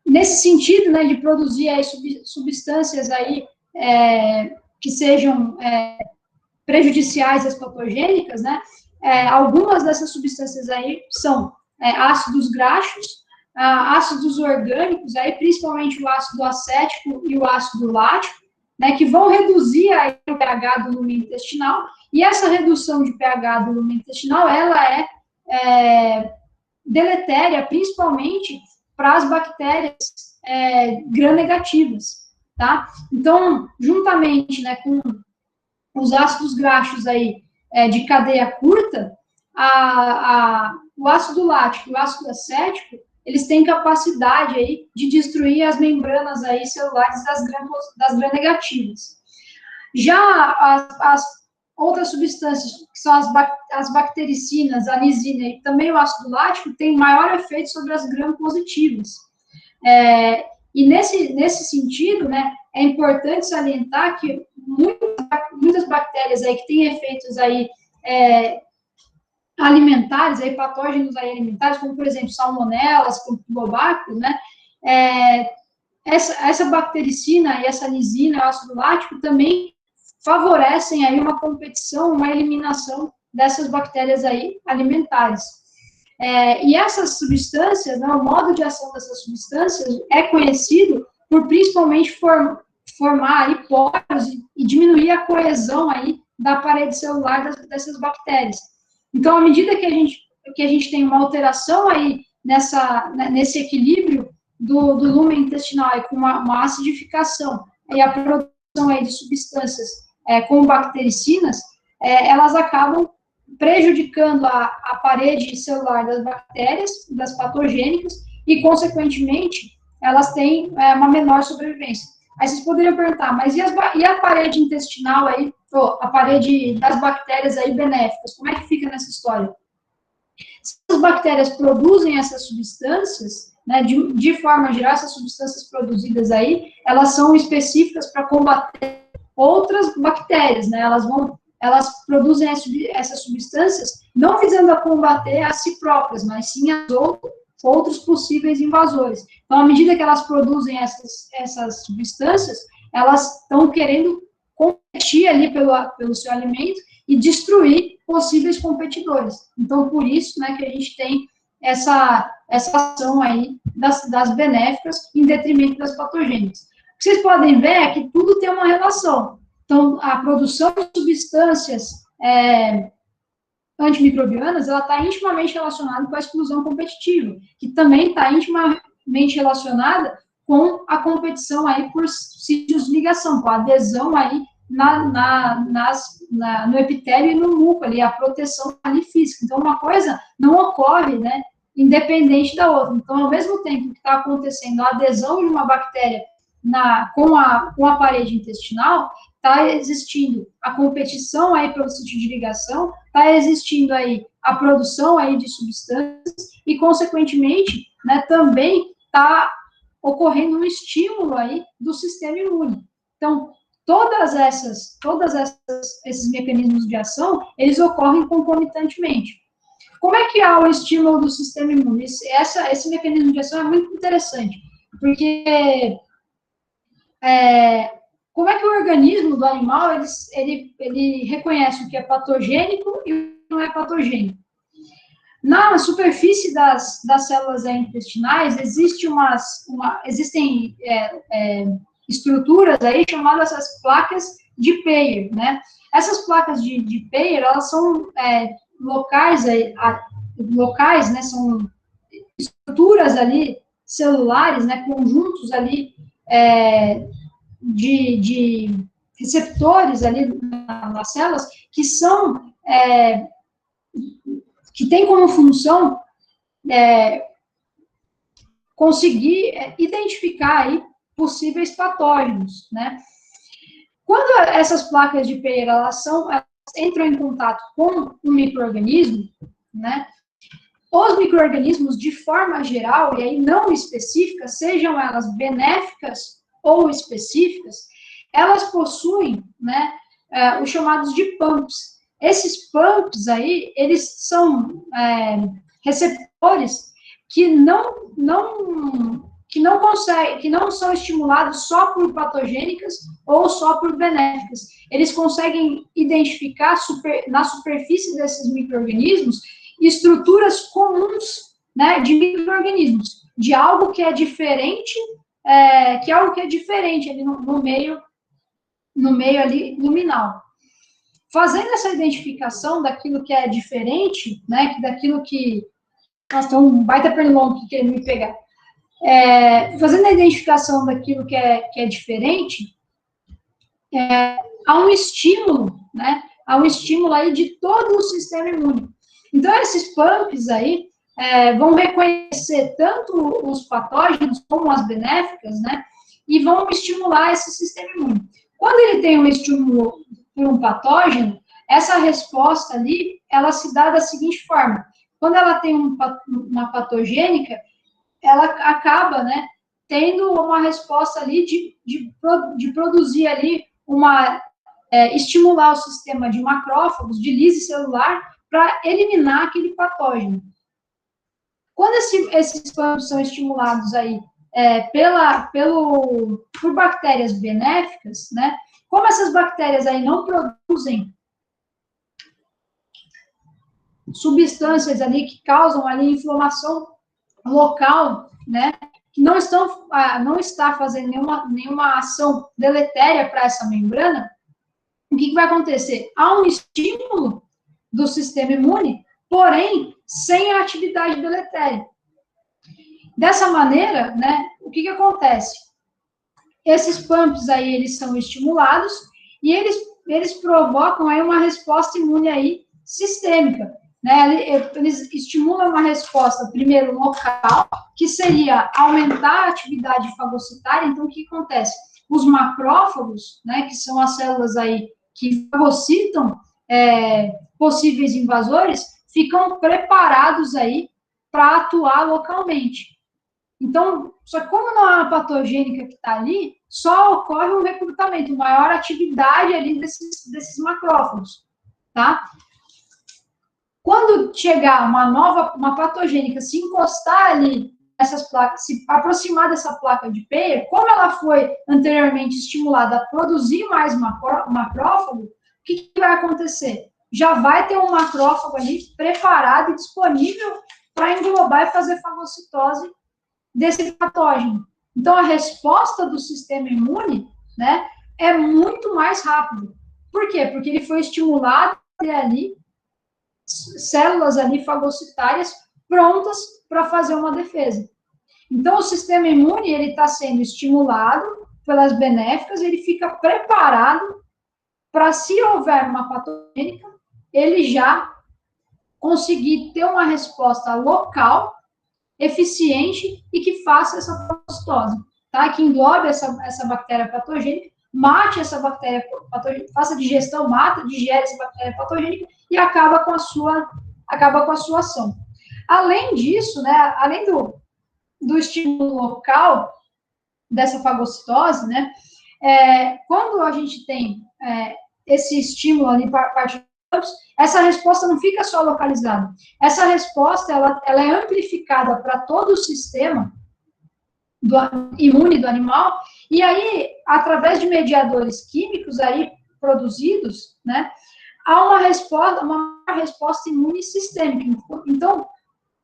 Nesse sentido, né, de produzir aí substâncias aí que sejam prejudiciais às patogênicas, né, algumas dessas substâncias aí são ácidos graxos, ácidos orgânicos, aí principalmente o ácido acético e o ácido lático, né, que vão reduzir aí o pH do lumen intestinal, e essa redução de pH do lumen intestinal, ela é deletéria, principalmente para as bactérias gram-negativas, tá? Então, juntamente, né, com os ácidos graxos aí de cadeia curta, o ácido lático e o ácido acético, eles têm capacidade aí de destruir as membranas aí celulares das gram-negativas. Já as outras substâncias, que são as bactericinas, a lisina e também o ácido lático, têm maior efeito sobre as gram-positivas. E nesse sentido, né, é importante salientar que muitas bactérias aí que têm efeitos aí alimentares, aí, patógenos aí alimentares, como, por exemplo, salmonelas, campylobacter, né, essa bactericina e essa lisina, ácido lático, também favorecem aí uma competição, uma eliminação dessas bactérias aí alimentares. E essas substâncias, né, o modo de ação dessas substâncias é conhecido por principalmente formar aí poros e diminuir a coesão aí da parede celular dessas bactérias. Então, à medida que a gente tem uma alteração aí nesse equilíbrio do lúmen intestinal aí, com uma acidificação e a produção aí de substâncias como bactericinas, elas acabam prejudicando a parede celular das bactérias, das patogênicas, e, consequentemente, elas têm uma menor sobrevivência. Aí vocês poderiam perguntar, mas e a parede intestinal aí, a parede das bactérias aí benéficas, como é que fica nessa história? Se as bactérias produzem essas substâncias, né, de forma geral, essas substâncias produzidas aí, elas são específicas para combater outras bactérias, né, elas produzem essas substâncias não visando a combater a si próprias, mas sim as outros possíveis invasores. Então, à medida que elas produzem essas substâncias, elas estão querendo competir ali pelo seu alimento e destruir possíveis competidores. Então, por isso, né, que a gente tem essa ação aí das benéficas em detrimento das patogênicas. O que vocês podem ver é que tudo tem uma relação. Então, a produção de substâncias antimicrobianas, ela está intimamente relacionada com a exclusão competitiva, que também está intimamente relacionada com a competição aí por sítios de ligação, com a adesão aí no epitélio e no muco ali, a proteção ali física. Então, uma coisa não ocorre, né, independente da outra. Então, ao mesmo tempo que está acontecendo a adesão de uma bactéria com a parede intestinal, está existindo a competição aí pelo sítio de ligação, está existindo aí a produção aí de substâncias e, consequentemente, né, também está ocorrendo um estímulo aí do sistema imune. Então, todos esses mecanismos de ação, eles ocorrem concomitantemente. Como é que há o estímulo do sistema imune? Esse mecanismo de ação é muito interessante, porque como é que o organismo do animal, ele reconhece o que é patogênico e o que não é patogênico? Na superfície das células intestinais, existem estruturas aí chamadas as placas de Peyer, né? Essas placas de Peyer, elas são locais, né? São estruturas ali celulares, né? Conjuntos ali de receptores ali nas células que são que tem como função conseguir identificar aí possíveis patógenos, né? Quando essas placas de Peyer elas entram em contato com um micro-organismo, né? Os micro-organismos, de forma geral, e aí não específicas, sejam elas benéficas ou específicas, elas possuem, né, os chamados de pumps. Esses pumps aí, eles são receptores que não são estimulados só por patogênicas ou só por benéficas. Eles conseguem identificar na superfície desses micro-organismos estruturas comuns, né, de micro-organismos, de algo que é diferente, ali no meio ali luminal. Fazendo essa identificação daquilo que é diferente, né, daquilo que... Nossa, tem um baita pernilongo que querendo me pegar. Fazendo a identificação daquilo que é diferente, há um estímulo, né, há um estímulo aí de todo o sistema imune. Então, esses pumps aí vão reconhecer tanto os patógenos como as benéficas, né, e vão estimular esse sistema imune. Quando ele tem um estímulo por um patógeno, essa resposta ali, ela se dá da seguinte forma: quando ela tem uma patogênica, ela acaba, né, tendo uma resposta ali de produzir ali estimular o sistema de macrófagos, de lise celular, para eliminar aquele patógeno. Quando esses PAMPs são estimulados aí por bactérias benéficas, né? Como essas bactérias aí não produzem substâncias ali que causam ali inflamação local, né? Que não está fazendo nenhuma ação deletéria para essa membrana, o que vai acontecer? Há um estímulo do sistema imune, porém, sem a atividade deletéria. Dessa maneira, né, o que acontece? Esses pumps aí, eles são estimulados e eles provocam aí uma resposta imune aí sistêmica, né? Eles estimulam uma resposta, primeiro, local, que seria aumentar a atividade fagocitária. Então, o que acontece? Os macrófagos, né, que são as células aí que fagocitam possíveis invasores, ficam preparados aí para atuar localmente. Então, só que como não é uma patogênica que está ali, só ocorre um recrutamento, maior atividade ali desses macrófagos, tá? Quando chegar uma patogênica, se encostar ali nessas placas, se aproximar dessa placa de Peyer, como ela foi anteriormente estimulada a produzir mais macrófago, o que vai acontecer? Já vai ter um macrófago ali preparado e disponível para englobar e fazer fagocitose desse patógeno. Então, a resposta do sistema imune, né, é muito mais rápida. Por quê? Porque ele foi estimulado a ter ali células ali fagocitárias prontas para fazer uma defesa. Então, o sistema imune, ele está sendo estimulado pelas benéficas, ele fica preparado para, se houver uma patogênica, ele já conseguir ter uma resposta local, eficiente e que faça essa fagocitose, tá? Que englobe essa bactéria patogênica, mate essa bactéria patogênica, faça digestão, digere essa bactéria patogênica e acaba com a sua ação. Além disso, né, além do estímulo local dessa fagocitose, né, quando a gente tem esse estímulo ali para parte essa resposta não fica só localizada. Essa resposta, ela é amplificada para todo o sistema imune do animal, e aí, através de mediadores químicos aí produzidos, né, há uma resposta imune sistêmica. Então,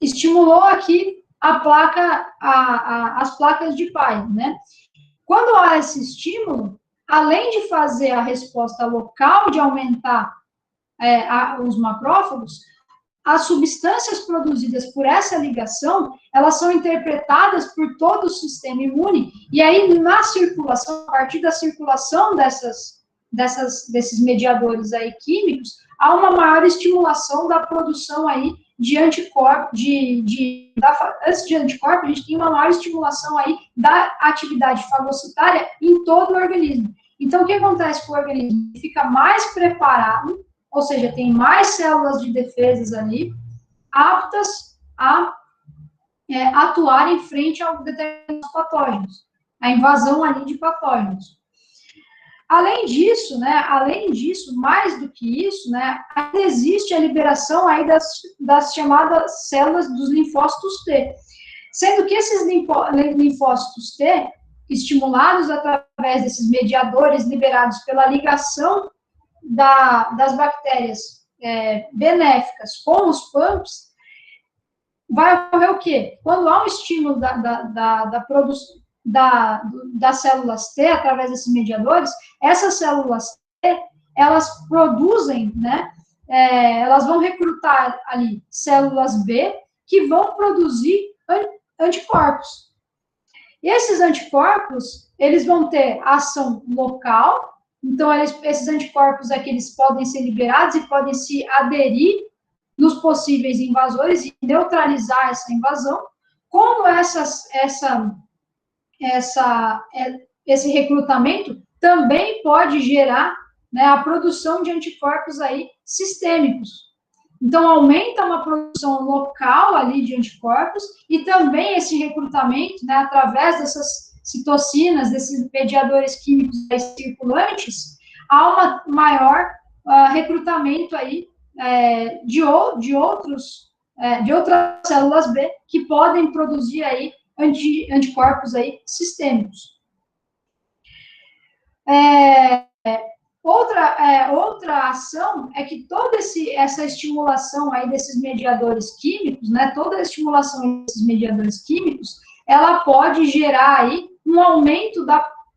estimulou aqui as placas de Peyer, né? Quando há esse estímulo, além de fazer a resposta local, de aumentar os macrófagos, as substâncias produzidas por essa ligação, elas são interpretadas por todo o sistema imune, e aí na circulação, a partir da circulação desses mediadores aí químicos, há uma maior estimulação da produção aí de anticorpos, antes de anticorpos, a gente tem uma maior estimulação aí da atividade fagocitária em todo o organismo. Então, o que acontece com o organismo? Ele fica mais preparado, ou seja, tem mais células de defesas ali, aptas a atuar em frente a determinados patógenos, a invasão ali de patógenos. Além disso, mais do que isso, né, ainda existe a liberação aí das chamadas células dos linfócitos T, sendo que esses linfócitos T, estimulados através desses mediadores liberados pela ligação das bactérias benéficas com os PAMPs, vai ocorrer o quê? Quando há um estímulo da produção das células T através desses mediadores, essas células T, elas produzem, né, elas vão recrutar ali células B que vão produzir anticorpos. E esses anticorpos, eles vão ter ação local. Então, esses anticorpos aqui, eles podem ser liberados e podem se aderir nos possíveis invasores e neutralizar essa invasão. Como esse recrutamento também pode gerar, né, a produção de anticorpos aí sistêmicos. Então, aumenta uma produção local ali de anticorpos e também esse recrutamento, né, através dessas citocinas, desses mediadores químicos circulantes, há uma maior recrutamento aí de outras células B que podem produzir aí anticorpos aí sistêmicos. Outra ação é que toda essa estimulação aí desses mediadores químicos, né, toda a estimulação desses mediadores químicos, ela pode gerar aí um aumento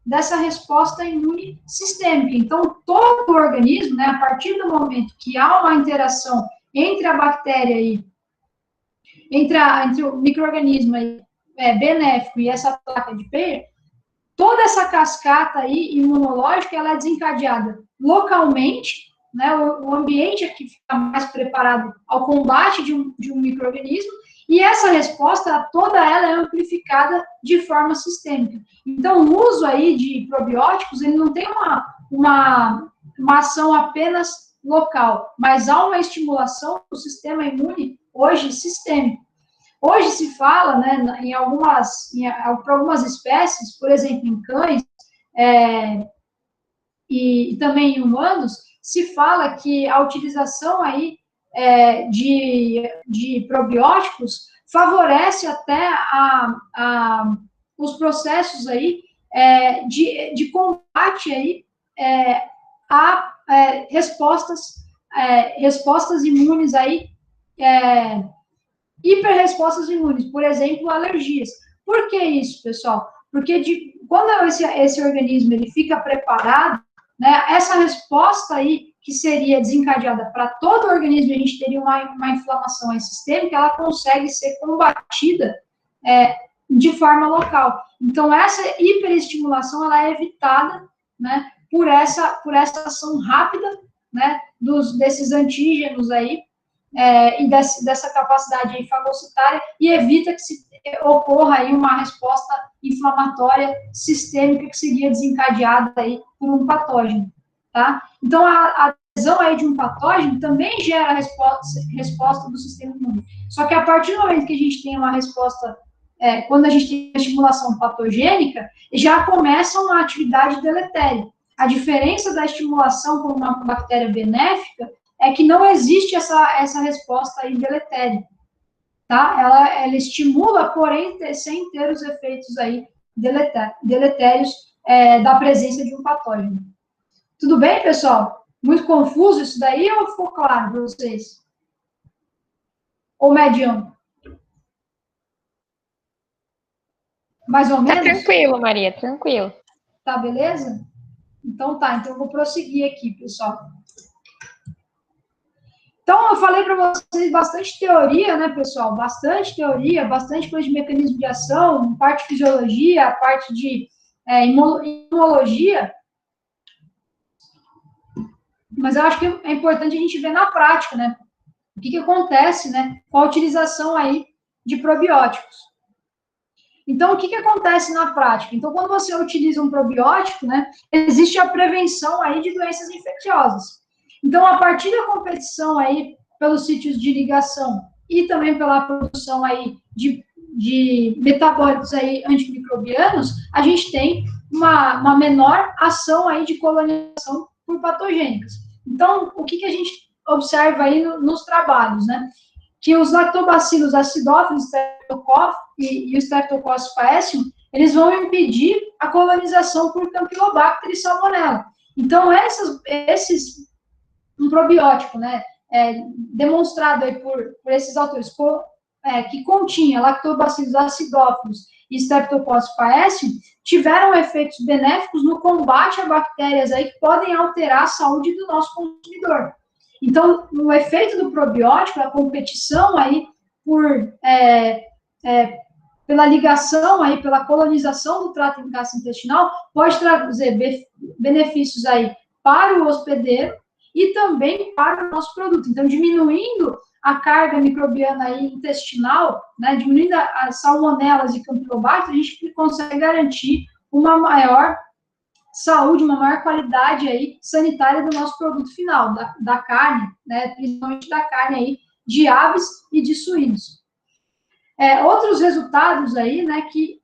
dessa resposta imune sistêmica. Então, todo o organismo, né, a partir do momento que há uma interação entre a bactéria aí, entre o micro-organismo aí, benéfico e essa placa de Peyer, toda essa cascata aí imunológica, ela é desencadeada localmente, né, o ambiente é que fica mais preparado ao combate de um micro-organismo, e essa resposta, toda ela é amplificada de forma sistêmica. Então, o uso aí de probióticos, ele não tem uma ação apenas local, mas há uma estimulação do sistema imune, hoje, sistêmico. Hoje se fala, né, para algumas espécies, por exemplo, em cães e também em humanos, se fala que a utilização aí de probióticos favorece até os processos aí de combate aí a respostas imunes aí hiperrespostas imunes, por exemplo, alergias. Por que isso, pessoal? Porque quando esse organismo ele fica preparado, né, essa resposta aí que seria desencadeada para todo o organismo, a gente teria uma inflamação aí sistêmica, ela consegue ser combatida de forma local. Então, essa hiperestimulação, ela é evitada, né, por essa ação rápida, né, desses antígenos aí, e dessa capacidade aí fagocitária, e evita que se ocorra aí uma resposta inflamatória sistêmica que seria desencadeada aí por um patógeno, tá? Então, a adesão aí de um patógeno também gera resposta do sistema imune. Só que a partir do momento que a gente tem uma resposta, quando a gente tem uma estimulação patogênica, já começa uma atividade deletéria. A diferença da estimulação por uma bactéria benéfica é que não existe essa resposta aí deletéria, tá? Ela estimula, porém, sem ter os efeitos aí deletérios da presença de um patógeno. Tudo bem, pessoal? Muito confuso isso daí ou ficou claro para vocês? Ou mediano? Mais ou menos? Tá tranquilo, Maria, tranquilo. Tá, beleza? Então tá, então eu vou prosseguir aqui, pessoal. Então, eu falei para vocês bastante teoria, né, pessoal? Bastante teoria, bastante coisa de mecanismo de ação, parte de fisiologia, parte de imunologia. Mas eu acho que é importante a gente ver na prática, né? O que acontece, né, com a utilização aí de probióticos. Então, o que acontece na prática? Então, quando você utiliza um probiótico, né, existe a prevenção aí de doenças infecciosas. Então, a partir da competição aí pelos sítios de ligação e também pela produção aí de metabólitos aí antimicrobianos, a gente tem uma menor ação aí de colonização por patogênicos. Então, o que a gente observa aí nos trabalhos, né? Que os lactobacilos acidófilos e o Streptococcus faecium, eles vão impedir a colonização por Campylobacter e Salmonella. Então, um probiótico, né, demonstrado aí por esses autores, que continha lactobacilos acidófilos e Streptococcus faecium, tiveram efeitos benéficos no combate a bactérias aí que podem alterar a saúde do nosso consumidor. Então, o efeito do probiótico, a competição aí pela ligação aí, pela colonização do trato gastrointestinal, pode trazer benefícios aí para o hospedeiro e também para o nosso produto. Então, diminuindo a carga microbiana aí intestinal, né, diminuindo as salmonelas e campylobacter, a gente consegue garantir uma maior saúde, uma maior qualidade aí sanitária do nosso produto final, da carne, né, principalmente da carne aí de aves e de suínos. Outros resultados aí, né, que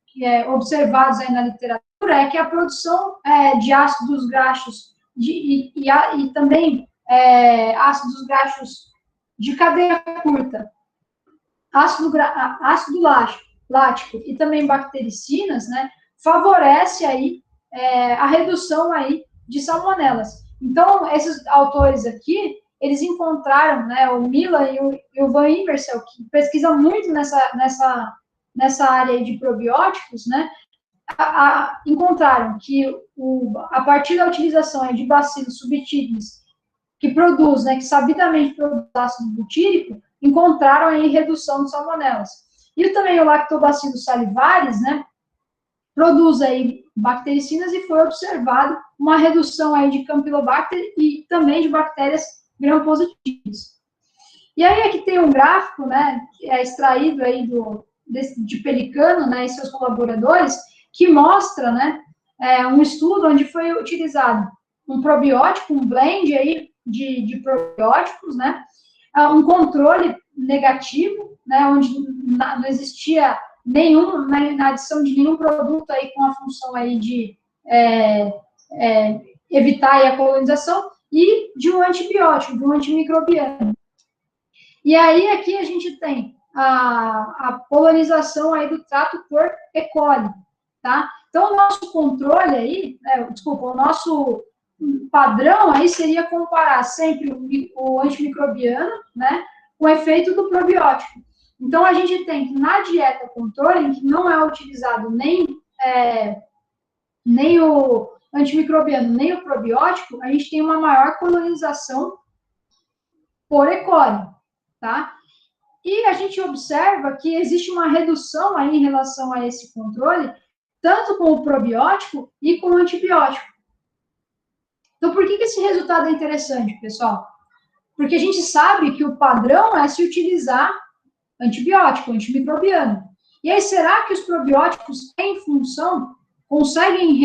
observados aí na literatura é que a produção de ácidos graxos e também ácidos graxos de cadeia curta, ácido lático e também bactericinas, né, favorece aí a redução aí de salmonelas. Então, esses autores aqui, eles encontraram, né, o Mila e o Van Immersel, que pesquisam muito nessa área aí de probióticos, né, encontraram que a partir da utilização aí de bacilos subtílicos que produz, né, que sabidamente produz ácido butírico, encontraram aí redução de salmonelas. E também o Lactobacillus salivares, né, produz aí bactericinas e foi observado uma redução aí de Campylobacter e também de bactérias gram-positivas. E aí aqui tem um gráfico, né, que é extraído aí de Pelicano, né, e seus colaboradores, que mostra, né, um estudo onde foi utilizado um probiótico, um blend aí de probióticos, né, um controle negativo, né, onde não existia na adição de nenhum produto aí com a função aí de evitar aí a colonização, e de um antibiótico, de um antimicrobiano. E aí aqui a gente tem a polonização aí do trato por E. coli, tá? Então, o nosso controle aí, o nosso padrão aí seria comparar sempre o antimicrobiano, né, com o efeito do probiótico. Então, a gente tem que, na dieta controle, em que não é utilizado nem o antimicrobiano, nem o probiótico, a gente tem uma maior colonização por E. coli, tá? E a gente observa que existe uma redução aí em relação a esse controle, tanto com o probiótico e com o antibiótico. Então, por que esse resultado é interessante, pessoal? Porque a gente sabe que o padrão é se utilizar antibiótico, antimicrobiano. E aí, será que os probióticos em função conseguem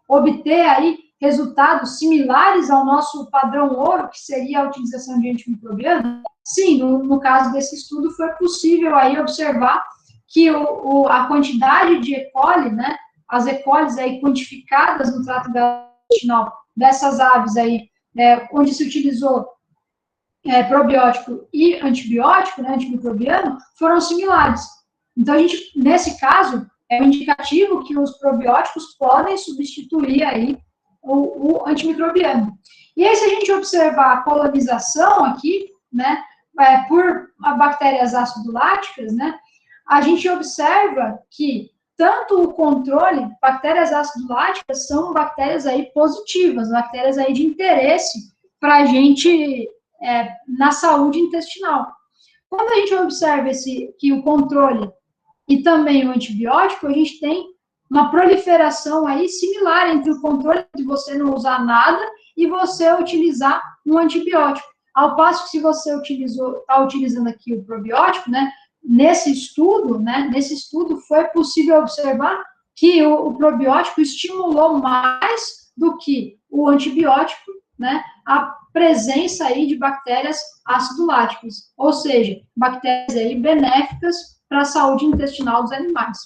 obter aí resultados similares ao nosso padrão ouro, que seria a utilização de antimicrobiano? Sim, no caso desse estudo, foi possível aí observar que a quantidade de E. coli, né, as E. colis aí quantificadas no trato gastrointestinal dessas aves aí, onde se utilizou probiótico e antibiótico, né, antimicrobiano, foram similares. Então, a gente, nesse caso, é um indicativo que os probióticos podem substituir aí o antimicrobiano. E aí, se a gente observar a colonização aqui, né, por bactérias acidoláticas, né, a gente observa que tanto o controle, bactérias acidoláticas são bactérias aí positivas, bactérias aí de interesse para a gente na saúde intestinal. Quando a gente observa que o controle e também o antibiótico, a gente tem uma proliferação aí similar entre o controle de você não usar nada e você utilizar um antibiótico. Ao passo que se você está utilizando aqui o probiótico, né, nesse estudo foi possível observar que o probiótico estimulou mais do que o antibiótico, né, a presença aí de bactérias acidoláticas, ou seja, bactérias aí benéficas para a saúde intestinal dos animais.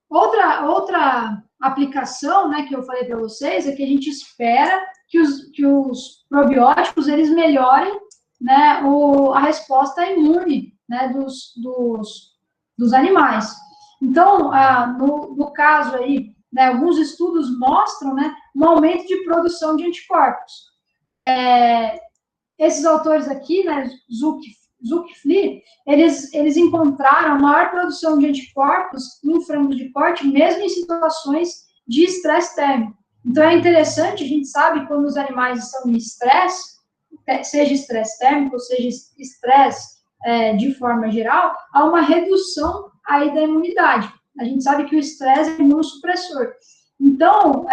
Outra aplicação, né, que eu falei para vocês, é que a gente espera que os probióticos, eles melhorem, né, a resposta imune, né, dos animais. Então, no caso aí, né, alguns estudos mostram, né, um aumento de produção de anticorpos. Esses autores aqui, né, Zuckfli, eles encontraram maior produção de anticorpos em frangos de corte, mesmo em situações de estresse térmico. Então, é interessante, a gente sabe que quando os animais estão em estresse, seja estresse térmico, seja estresse de forma geral, há uma redução aí da imunidade. A gente sabe que o estresse é imunossupressor. Então,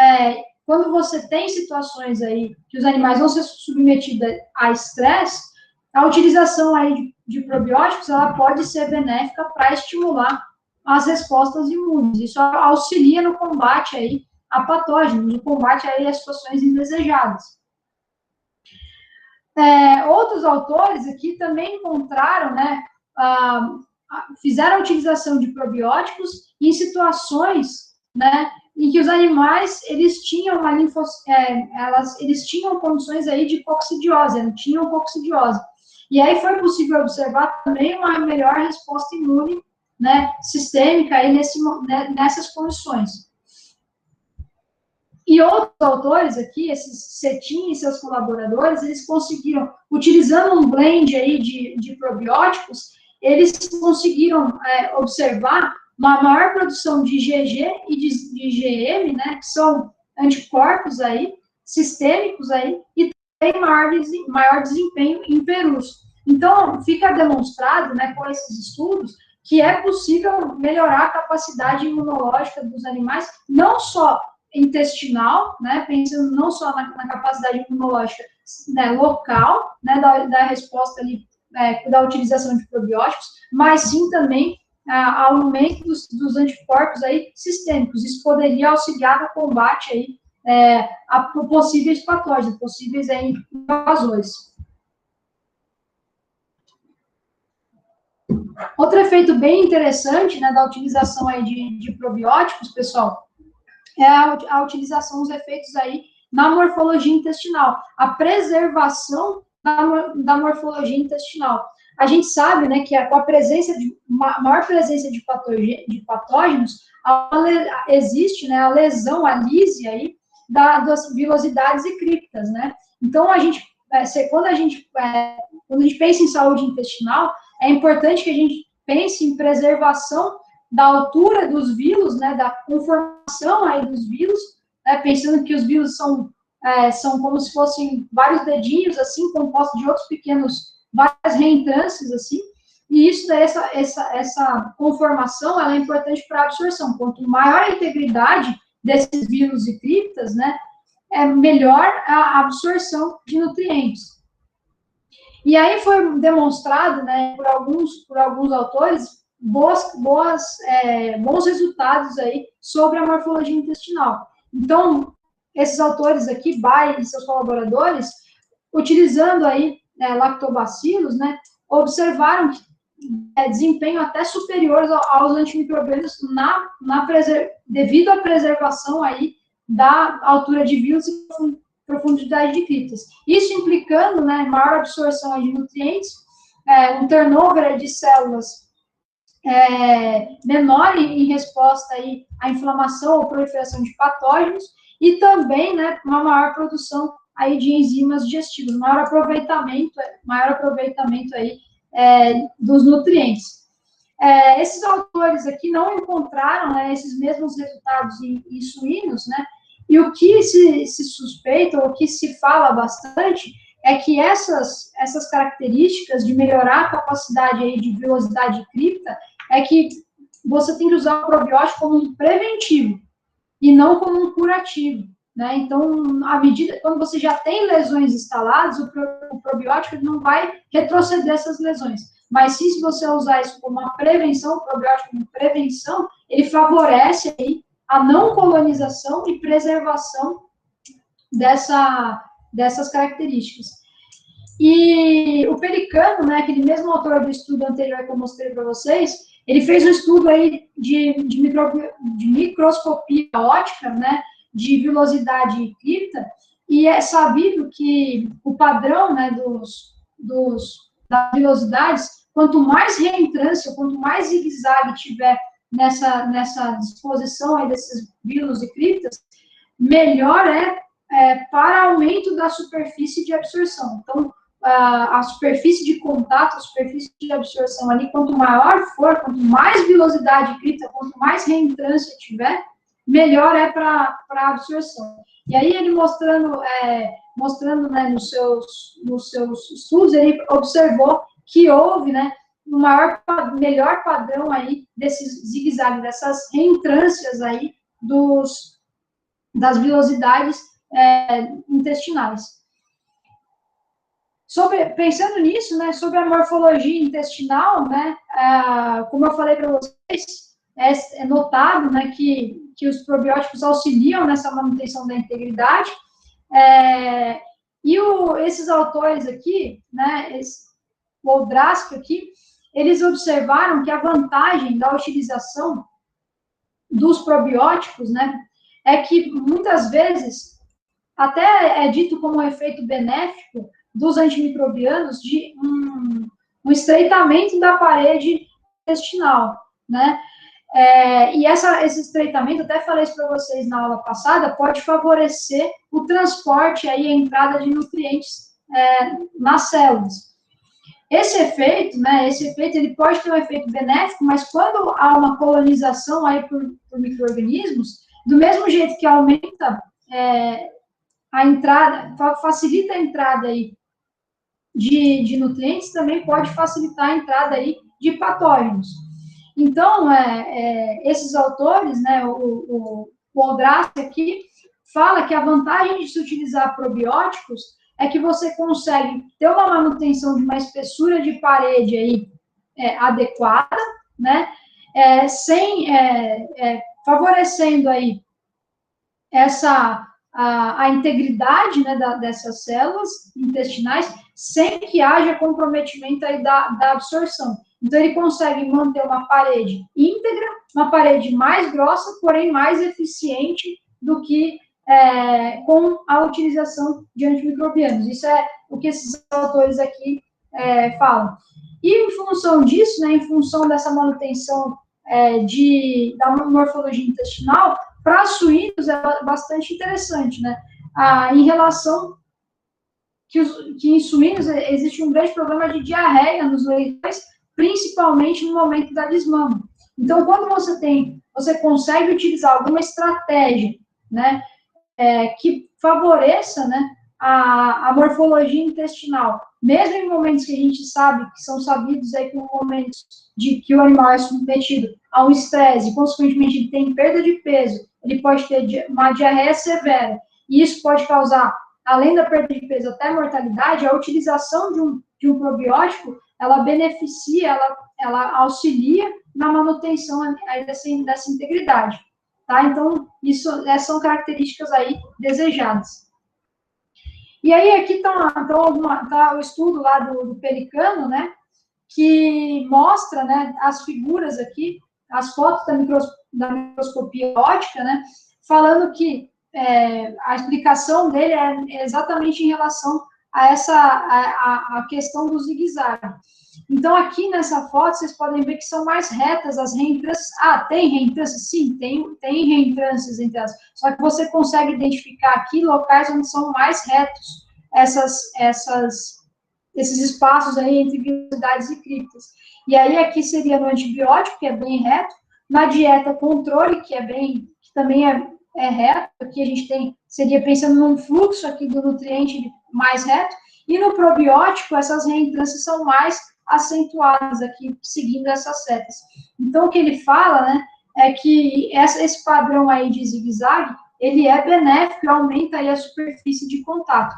quando você tem situações aí que os animais vão ser submetidos a estresse, a utilização aí de probióticos, ela pode ser benéfica para estimular as respostas imunes. Isso auxilia no combate aí a patógenos, no combate aí a situações indesejadas. Outros autores aqui também encontraram, né, fizeram a utilização de probióticos em situações, né, em que os animais, eles tinham eles tinham condições aí de coccidiose, não tinham coccidiose. E aí foi possível observar também uma melhor resposta imune, né, sistêmica aí nessas condições. E outros autores aqui, esses Cetin e seus colaboradores, eles conseguiram, utilizando um blend aí de probióticos, eles conseguiram observar uma maior produção de IgG e de IgM, né, que são anticorpos aí, sistêmicos aí, e também maior desempenho em perus. Então, fica demonstrado, né, com esses estudos, que é possível melhorar a capacidade imunológica dos animais, não só intestinal, né, pensando não só na capacidade imunológica, né, local, né, da resposta ali, da utilização de probióticos, mas sim também ao aumento dos anticorpos aí sistêmicos. Isso poderia auxiliar no combate aí a possíveis patógenos, possíveis aí invasores. Outro efeito bem interessante, né, da utilização aí de probióticos, pessoal, é a utilização dos efeitos aí na morfologia intestinal, a preservação da morfologia intestinal. A gente sabe, né, que com a presença maior presença de patógenos, existe, né, a lesão, a lise aí das vilosidades e criptas, né? Então, quando a gente pensa em saúde intestinal, é importante que a gente pense em preservação da altura dos vilos, né, da conformação aí dos vilos, né, pensando que os vilos são como se fossem vários dedinhos, assim, compostos de outros várias reentrâncias, assim, e isso daí, essa conformação, ela é importante para a absorção. Quanto maior a integridade desses vilos e criptas, né, melhor a absorção de nutrientes. E aí foi demonstrado, né, por alguns autores, bons resultados aí sobre a morfologia intestinal. Então, esses autores aqui, Bay e seus colaboradores, utilizando aí lactobacilos, né, observaram desempenho até superior aos antimicrobianos devido à preservação aí da altura de vilos e profundidade de criptas. Isso implicando, né, maior absorção de nutrientes, um turnover de células menor em resposta aí à inflamação ou proliferação de patógenos e também, né, uma maior produção aí de enzimas digestivas, maior aproveitamento aí dos nutrientes. Esses autores aqui não encontraram, né, esses mesmos resultados em suínos, né, e o que se suspeita, ou o que se fala bastante, é que essas características de melhorar a capacidade aí de vilosidade de cripta é que você tem que usar o probiótico como um preventivo e não como um curativo, né? Então, quando você já tem lesões instaladas, o probiótico não vai retroceder essas lesões. Mas se você usar isso como uma prevenção, o probiótico como prevenção, ele favorece aí a não colonização e preservação dessas características. E o Pelicano, né, aquele mesmo autor do estudo anterior que eu mostrei para vocês, ele fez um estudo aí de microscopia óptica, né, de vilosidade e cripta, e é sabido que o padrão, né, das vilosidades, quanto mais reentrância, quanto mais zigue-zague tiver nessa disposição aí desses vilos e criptas, melhor para aumento da superfície de absorção. Então, a superfície de contato, a superfície de absorção ali, quanto maior for, quanto mais velocidade cripta, quanto mais reentrância tiver, melhor é para a absorção. E aí ele mostrando né, nos seus estudos, ele observou que houve, né, um melhor padrão aí desses zigue-zague, dessas reentrâncias aí das vilosidades intestinais. Pensando nisso, né, sobre a morfologia intestinal, né, como eu falei para vocês, é notado, né, que os probióticos auxiliam nessa manutenção da integridade, e esses autores aqui, né, o Oldrasky aqui, eles observaram que a vantagem da utilização dos probióticos, né, é que muitas vezes até é dito como um efeito benéfico dos antimicrobianos de um estreitamento da parede intestinal, né? E esse estreitamento, até falei isso para vocês na aula passada, pode favorecer o transporte aí, a entrada de nutrientes nas células. Esse efeito, ele pode ter um efeito benéfico, mas quando há uma colonização aí por micro-organismos, do mesmo jeito que aumenta a entrada, facilita a entrada aí de nutrientes, também pode facilitar a entrada aí de patógenos. Então, esses autores, né, o Oldrasky aqui, fala que a vantagem de se utilizar probióticos é que você consegue ter uma manutenção de uma espessura de parede aí adequada, né, favorecendo aí a integridade, né, dessas células intestinais, sem que haja comprometimento aí da absorção. Então, ele consegue manter uma parede íntegra, uma parede mais grossa, porém mais eficiente do que com a utilização de antimicrobianos. Isso é o que esses autores aqui falam. E, em função disso, né, em função dessa manutenção da morfologia intestinal, para suínos é bastante interessante, né? Em relação que em suínos existe um grande problema de diarreia nos leitões, principalmente no momento da desmama. Então, quando você consegue utilizar alguma estratégia, né, que favoreça, né, a morfologia intestinal, mesmo em momentos que a gente sabe, que são sabidos aí como momentos de que o animal é submetido a um estresse, e consequentemente ele tem perda de peso, ele pode ter uma diarreia severa, e isso pode causar, além da perda de peso, até mortalidade. A utilização de um probiótico, ela beneficia, ela auxilia na manutenção aí dessa integridade, tá? Então, essas são características aí desejadas. E aí, aqui tá o estudo lá do Pelicano, né, que mostra, né, as figuras aqui, as fotos da microscopia óptica, né, falando que a explicação dele é exatamente em relação a a questão do zigue-zague. Então, aqui nessa foto, vocês podem ver que são mais retas as reentrâncias. Tem reentrâncias? Sim, tem reentrâncias entre elas. Só que você consegue identificar aqui locais onde são mais retos esses espaços aí entre vilosidades e criptas. E aí, aqui seria no antibiótico, que é bem reto, na dieta controle, que também é reto, aqui a gente seria pensando num fluxo aqui do nutriente mais reto, e no probiótico, essas reentrâncias são mais acentuadas aqui, seguindo essas setas. Então, o que ele fala, né, é que esse padrão aí de zigue-zague, ele é benéfico e aumenta aí a superfície de contato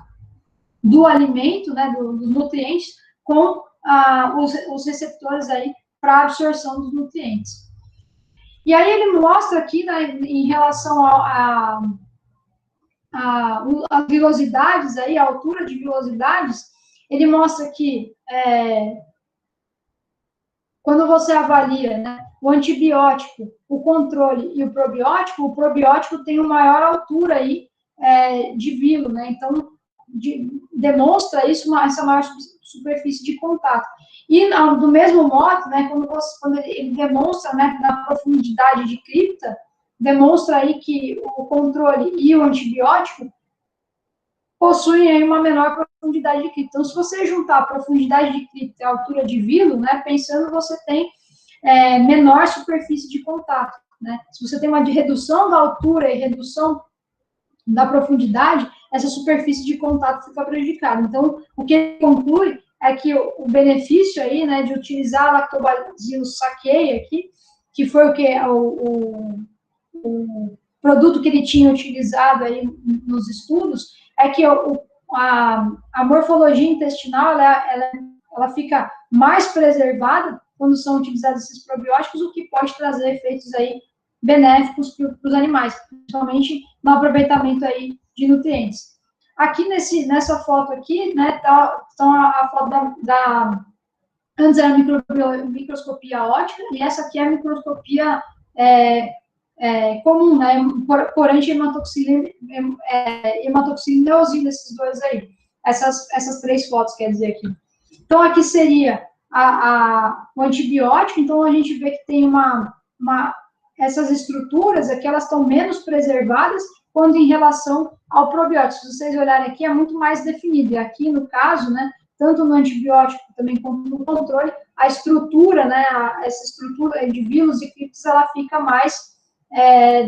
do alimento, né, dos nutrientes, com os receptores aí para absorção dos nutrientes. E aí ele mostra aqui, né, em relação as vilosidades aí, a altura de vilosidades, ele mostra que quando você avalia, né, o antibiótico, o controle e o probiótico tem uma maior altura aí de vilo, né? Então, demonstra isso, essa maior superfície de contato. E, do mesmo modo, né, quando ele demonstra, né, na profundidade de cripta, demonstra aí que o controle e o antibiótico possuem aí uma menor profundidade de cripta. Então, se você juntar a profundidade de cripta e a altura de vilo, né, pensando, você tem menor superfície de contato, né? Se você tem uma redução da altura e redução da profundidade, essa superfície de contato fica prejudicada. Então, o que ele conclui é que o benefício aí, né, de utilizar a Lactobacillus sakei aqui, que foi o produto que ele tinha utilizado aí nos estudos, é que a morfologia intestinal, ela fica mais preservada, quando são utilizados esses probióticos, o que pode trazer efeitos aí benéficos para os animais, principalmente no aproveitamento aí de nutrientes. Aqui nessa foto aqui, né, tá a foto antes era a microscopia óptica, e essa aqui é a microscopia comum, né, corante hematoxilina e eosina, esses dois aí. Essas 3 fotos, quer dizer, aqui. Então, aqui seria o antibiótico, então a gente vê que tem essas estruturas aqui, elas estão menos preservadas quando em relação ao probiótico. Se vocês olharem aqui, é muito mais definido, e aqui, no caso, né, tanto no antibiótico também como no controle, a estrutura, né, essa estrutura de vírus e criptos, ela fica mais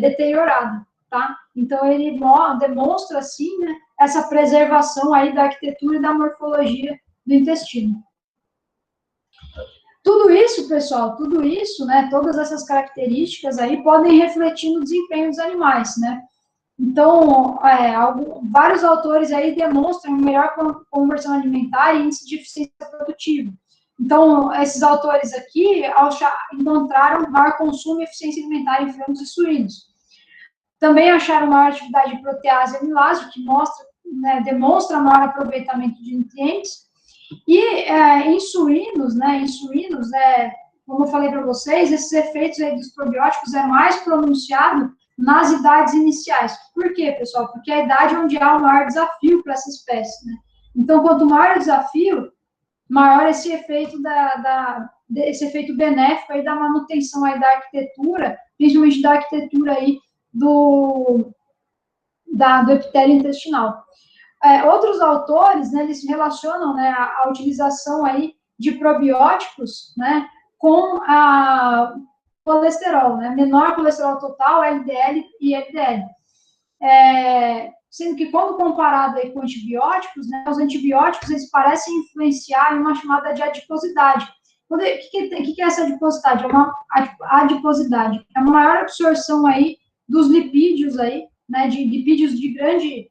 deteriorada, tá? Então, ele demonstra, assim, né, essa preservação aí da arquitetura e da morfologia do intestino. Tudo isso, pessoal, tudo isso, né, todas essas características aí podem refletir no desempenho dos animais, né? Então, vários autores aí demonstram melhor conversão alimentar e índice de eficiência produtiva. Então, esses autores aqui encontraram maior consumo e eficiência alimentar em frangos e suínos. Também acharam maior atividade de protease e amilase, o que demonstra maior aproveitamento de nutrientes. E em suínos, como eu falei para vocês, esses efeitos aí dos probióticos é mais pronunciado nas idades iniciais. Por quê, pessoal? Porque é a idade onde há o maior desafio para essa espécie, né? Então, quanto maior o desafio, maior esse efeito esse efeito benéfico aí da manutenção aí da arquitetura, principalmente da arquitetura aí do epitélio intestinal. Outros autores, né, eles relacionam, né, a utilização aí de probióticos, né, com a colesterol, né, menor colesterol total, LDL e LDL. Sendo que, quando comparado aí com antibióticos, né, os antibióticos, eles parecem influenciar em uma chamada de adiposidade. O que é essa adiposidade? É uma adiposidade. É uma maior absorção aí dos lipídios aí, né, de lipídios de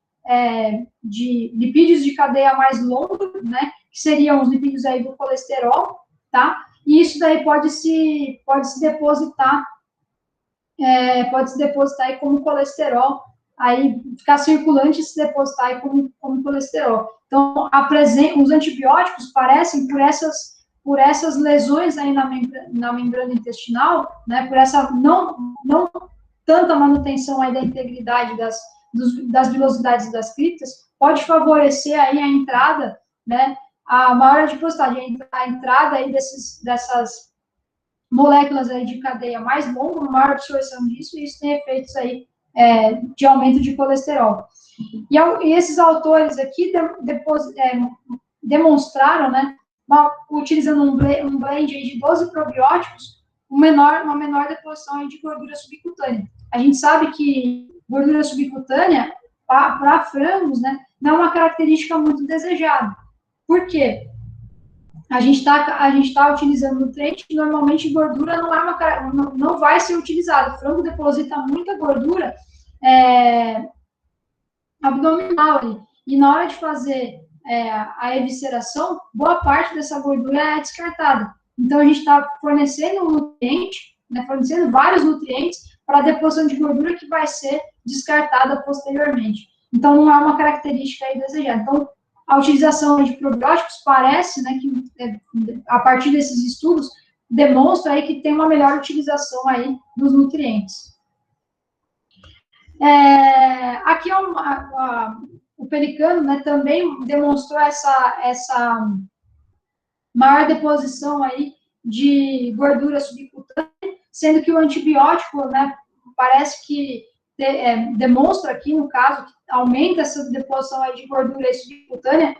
lipídios de cadeia mais longa, né, que seriam os lipídios aí do colesterol, tá? E isso daí pode se depositar aí como colesterol, aí ficar circulante e se depositar aí como colesterol. Então, os antibióticos parecem, por essas lesões aí na membrana intestinal, né, por essa não tanta manutenção aí da integridade das vilosidades das criptas, pode favorecer aí a entrada, né, a maior adiposidade, a entrada aí dessas moléculas aí de cadeia mais longa, uma maior absorção disso, e isso tem efeitos aí de aumento de colesterol. E esses autores aqui demonstraram, né, utilizando um blend aí de 12 probióticos, uma menor deposição aí de gordura subcutânea. A gente sabe que gordura subcutânea, para frangos, né, não é uma característica muito desejada. Por quê? A gente tá utilizando nutriente, normalmente gordura não vai ser utilizada. O frango deposita muita gordura abdominal ali. E na hora de fazer a evisceração, boa parte dessa gordura é descartada. Então, a gente está fornecendo um nutriente, né, fornecendo vários nutrientes para a deposição de gordura que vai ser descartada posteriormente. Então, não é uma característica aí desejada. Então, a utilização de probióticos parece, né, que a partir desses estudos, demonstra aí que tem uma melhor utilização aí dos nutrientes. Aqui o Pelicano, né, também demonstrou essa maior deposição aí de gordura subcutânea, sendo que o antibiótico, né, parece que demonstra aqui, no caso, que aumenta essa deposição aí de gordura subcutânea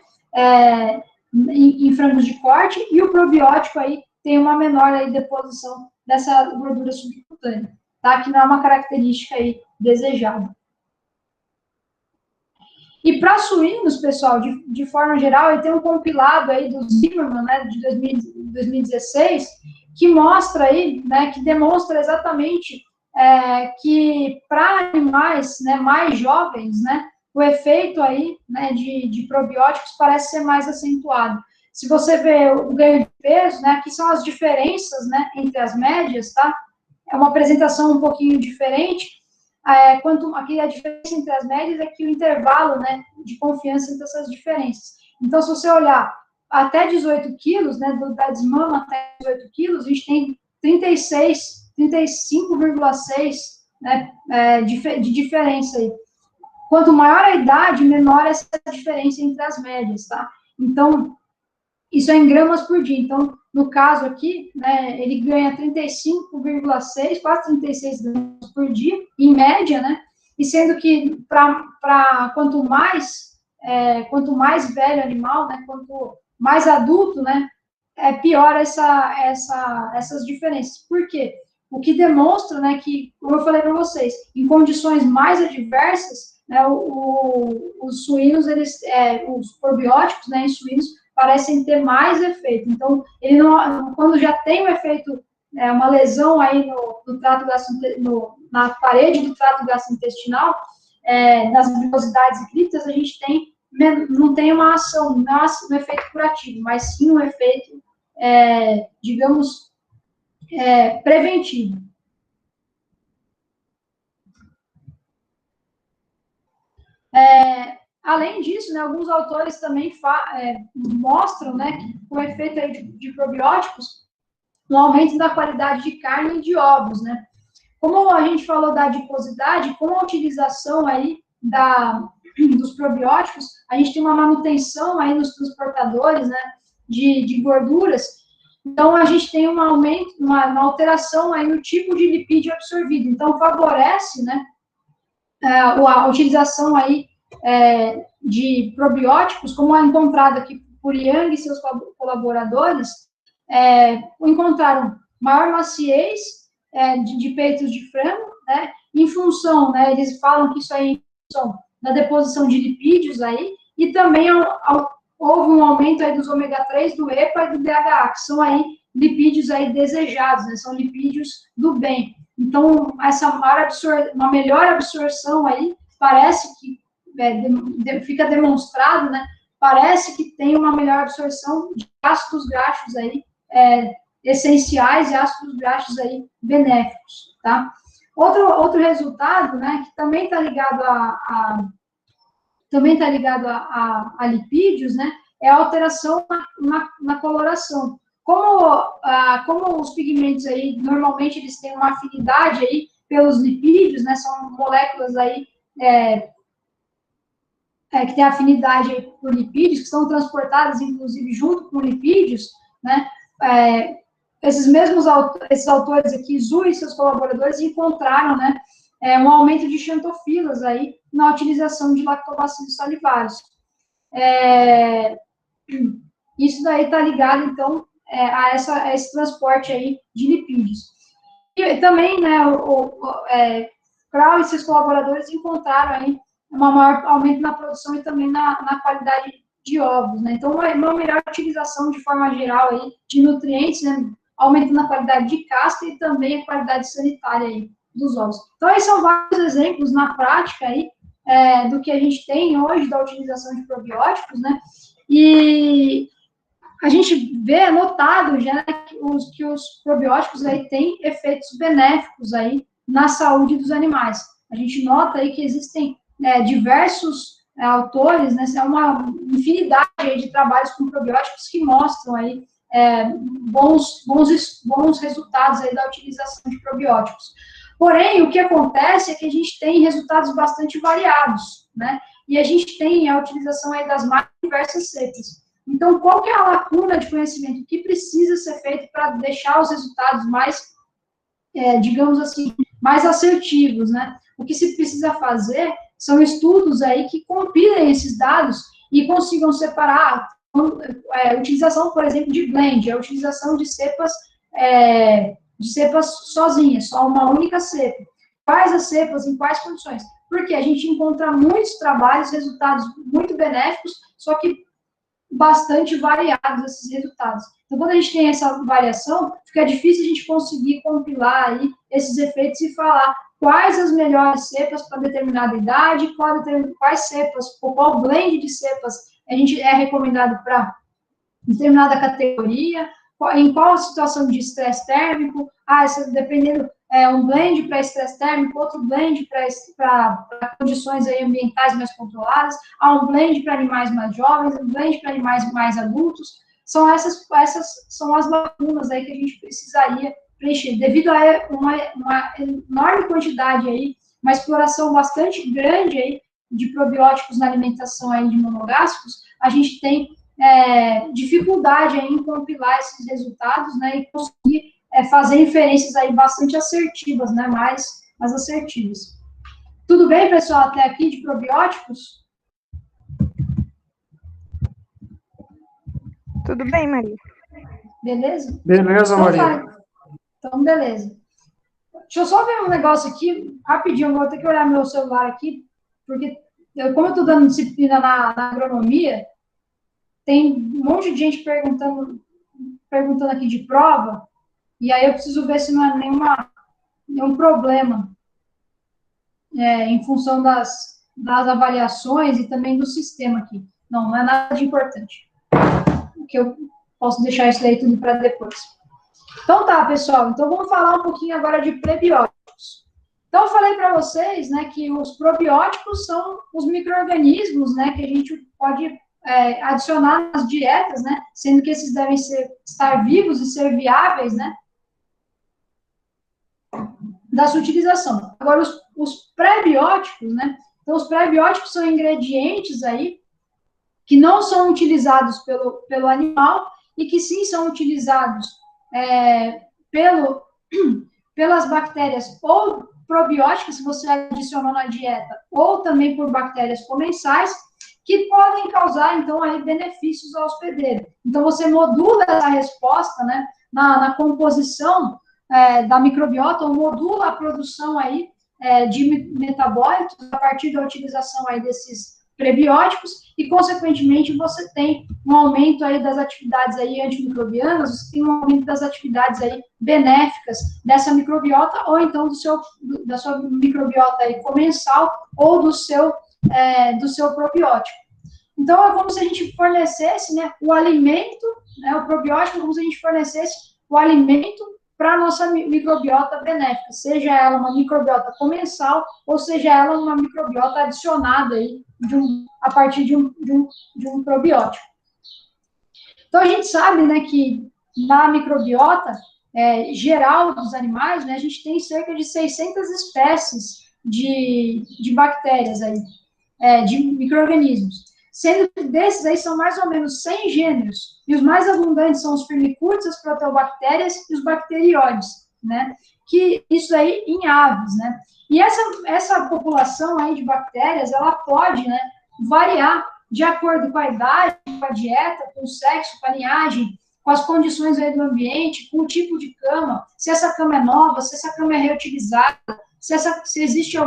em frangos de corte, e o probiótico aí tem uma menor aí deposição dessa gordura subcutânea, tá? Que não é uma característica aí desejada. E para suínos, pessoal, de forma geral, ele tem um compilado aí do Zimmerman, né, de 2016, que mostra aí, né, que demonstra exatamente que para animais, né, mais jovens, né, o efeito aí, né, de probióticos parece ser mais acentuado. Se você vê o ganho de peso, né, aqui são as diferenças, né, entre as médias, tá? É uma apresentação um pouquinho diferente. Aqui a diferença entre as médias é que o intervalo, né, de confiança entre essas diferenças. Então, se você olhar até 18 quilos, né, da desmama até 18 quilos, a gente tem 35,6, né, de diferença aí. Quanto maior a idade, menor essa diferença entre as médias, tá? Então, isso é em gramas por dia. Então, no caso aqui, né, ele ganha 35,6, quase 36 gramas por dia, em média, né? E sendo que quanto mais velho o animal, né, quanto mais adulto, né, pior essas diferenças. Por quê? O que demonstra, né, que, como eu falei para vocês, em condições mais adversas, né, os suínos, os probióticos, né, em suínos, parecem ter mais efeito. Então, ele não, quando já tem um efeito, uma lesão aí no trato na parede do trato gastrointestinal, nas mucosidades e criptas, a gente não tem uma ação, não um efeito curativo, mas sim um efeito, digamos, preventivo. Além disso, né, alguns autores também mostram, né, que com o efeito aí de probióticos, um aumento da qualidade de carne e de ovos, né. Como a gente falou da adiposidade, com a utilização aí dos probióticos, a gente tem uma manutenção aí nos transportadores, né, de gorduras. Então, a gente tem um aumento, uma alteração aí no tipo de lipídio absorvido. Então, favorece, né, a utilização aí de probióticos, como é encontrado aqui por Yang e seus colaboradores, encontraram maior maciez de peitos de frango, né, em função, né, eles falam que isso aí é em função da deposição de lipídios aí, e também houve um aumento aí dos ômega 3, do EPA e do DHA, que são aí lipídios aí desejados, né, são lipídios do bem. Então, uma melhor absorção aí, parece que fica demonstrado, né, parece que tem uma melhor absorção de ácidos graxos aí, essenciais e ácidos graxos aí benéficos, tá? Outro resultado, né, que também está ligado a lipídios, né, é a alteração na coloração. Como os pigmentos aí, normalmente eles têm uma afinidade aí pelos lipídios, né, são moléculas aí que têm afinidade aí por lipídios, que são transportadas, inclusive, junto com lipídios, né, esses autores aqui, Zhu e seus colaboradores, encontraram, né, um aumento de xantofilas aí na utilização de lactobacilos salivários. Isso daí está ligado, então, a esse transporte aí de lipídios. E também, né, Crow e seus colaboradores encontraram aí um maior aumento na produção e também na qualidade de ovos, né? Então, uma melhor utilização de forma geral aí de nutrientes, né, aumentando a qualidade de casca e também a qualidade sanitária aí dos ovos. Então, esses são vários exemplos na prática aí do que a gente tem hoje da utilização de probióticos, né? E a gente vê, notado já, que os probióticos aí têm efeitos benéficos aí na saúde dos animais. A gente nota aí que existem diversos autores, né, uma infinidade aí de trabalhos com probióticos que mostram aí bons resultados aí da utilização de probióticos. Porém, o que acontece é que a gente tem resultados bastante variados, né, e a gente tem a utilização aí das mais diversas cepas. Então, qual que é a lacuna de conhecimento? O que precisa ser feito para deixar os resultados mais, digamos assim, mais assertivos, né? O que se precisa fazer são estudos aí que compilem esses dados e consigam separar a utilização, por exemplo, de blend, a utilização de cepas sozinhas, só uma única cepa. Quais as cepas, em quais condições? Porque a gente encontra muitos trabalhos, resultados muito benéficos, só que bastante variados esses resultados. Então, quando a gente tem essa variação, fica difícil a gente conseguir compilar aí esses efeitos e falar quais as melhores cepas para determinada idade, quais cepas, qual blend de cepas a gente recomendado para determinada categoria, em qual situação de estresse térmico, dependendo, um blend para estresse térmico, outro blend para condições aí ambientais mais controladas, um blend para animais mais jovens, um blend para animais mais adultos. Essas são as lacunas aí que a gente precisaria preencher, devido a uma enorme quantidade aí, uma exploração bastante grande aí de probióticos na alimentação aí de monogástricos, a gente tem dificuldade aí em compilar esses resultados, né, e conseguir fazer inferências aí bastante assertivas, né, mais assertivas. Tudo bem, pessoal, até aqui de probióticos? Tudo bem, Maria. Beleza? Beleza, Maria. Então, beleza. Deixa eu só ver um negócio aqui, rapidinho, eu vou ter que olhar meu celular aqui, porque como eu estou dando disciplina na agronomia, tem um monte de gente perguntando aqui de prova, e aí eu preciso ver se não é nenhum problema em função das avaliações e também do sistema aqui. Não é nada de importante. Que eu posso deixar isso daí tudo para depois. Então tá, pessoal. Então vamos falar um pouquinho agora de prebióticos. Então eu falei para vocês, né, que os probióticos são os micro-organismos, né, que a gente pode adicionar nas dietas, né, sendo que esses devem estar vivos e ser viáveis, né, da sua utilização. Agora, os pré-bióticos, né, então os pré-bióticos são ingredientes aí que não são utilizados pelo animal e que sim são utilizados pelas bactérias ou probióticas, se você adicionou na dieta, ou também por bactérias comensais, que podem causar, então, aí, benefícios ao hospedeiro. Então, você modula essa resposta, né, na composição da microbiota, ou modula a produção aí de metabólitos a partir da utilização aí desses prebióticos, e, consequentemente, você tem um aumento aí das atividades aí antimicrobianas, você tem um aumento das atividades aí benéficas dessa microbiota, ou então da sua microbiota aí comensal, ou do seu probiótico. Então, é como se a gente fornecesse, né, o alimento, né, o probiótico, como se a gente fornecesse o alimento para a nossa microbiota benéfica, seja ela uma microbiota comensal, ou seja ela uma microbiota adicionada aí a partir de um probiótico. Então, a gente sabe, né, que na microbiota geral dos animais, né, a gente tem cerca de 600 espécies de bactérias aí, de micro-organismos. Sendo que desses aí são mais ou menos 100 gêneros, e os mais abundantes são os firmicutes, as proteobactérias e os bacterióides, né? Que isso aí em aves, né? E essa população aí de bactérias, ela pode, né, variar de acordo com a idade, com a dieta, com o sexo, com a linhagem, com as condições aí do ambiente, com o tipo de cama, se essa cama é nova, se essa cama é reutilizada, se existe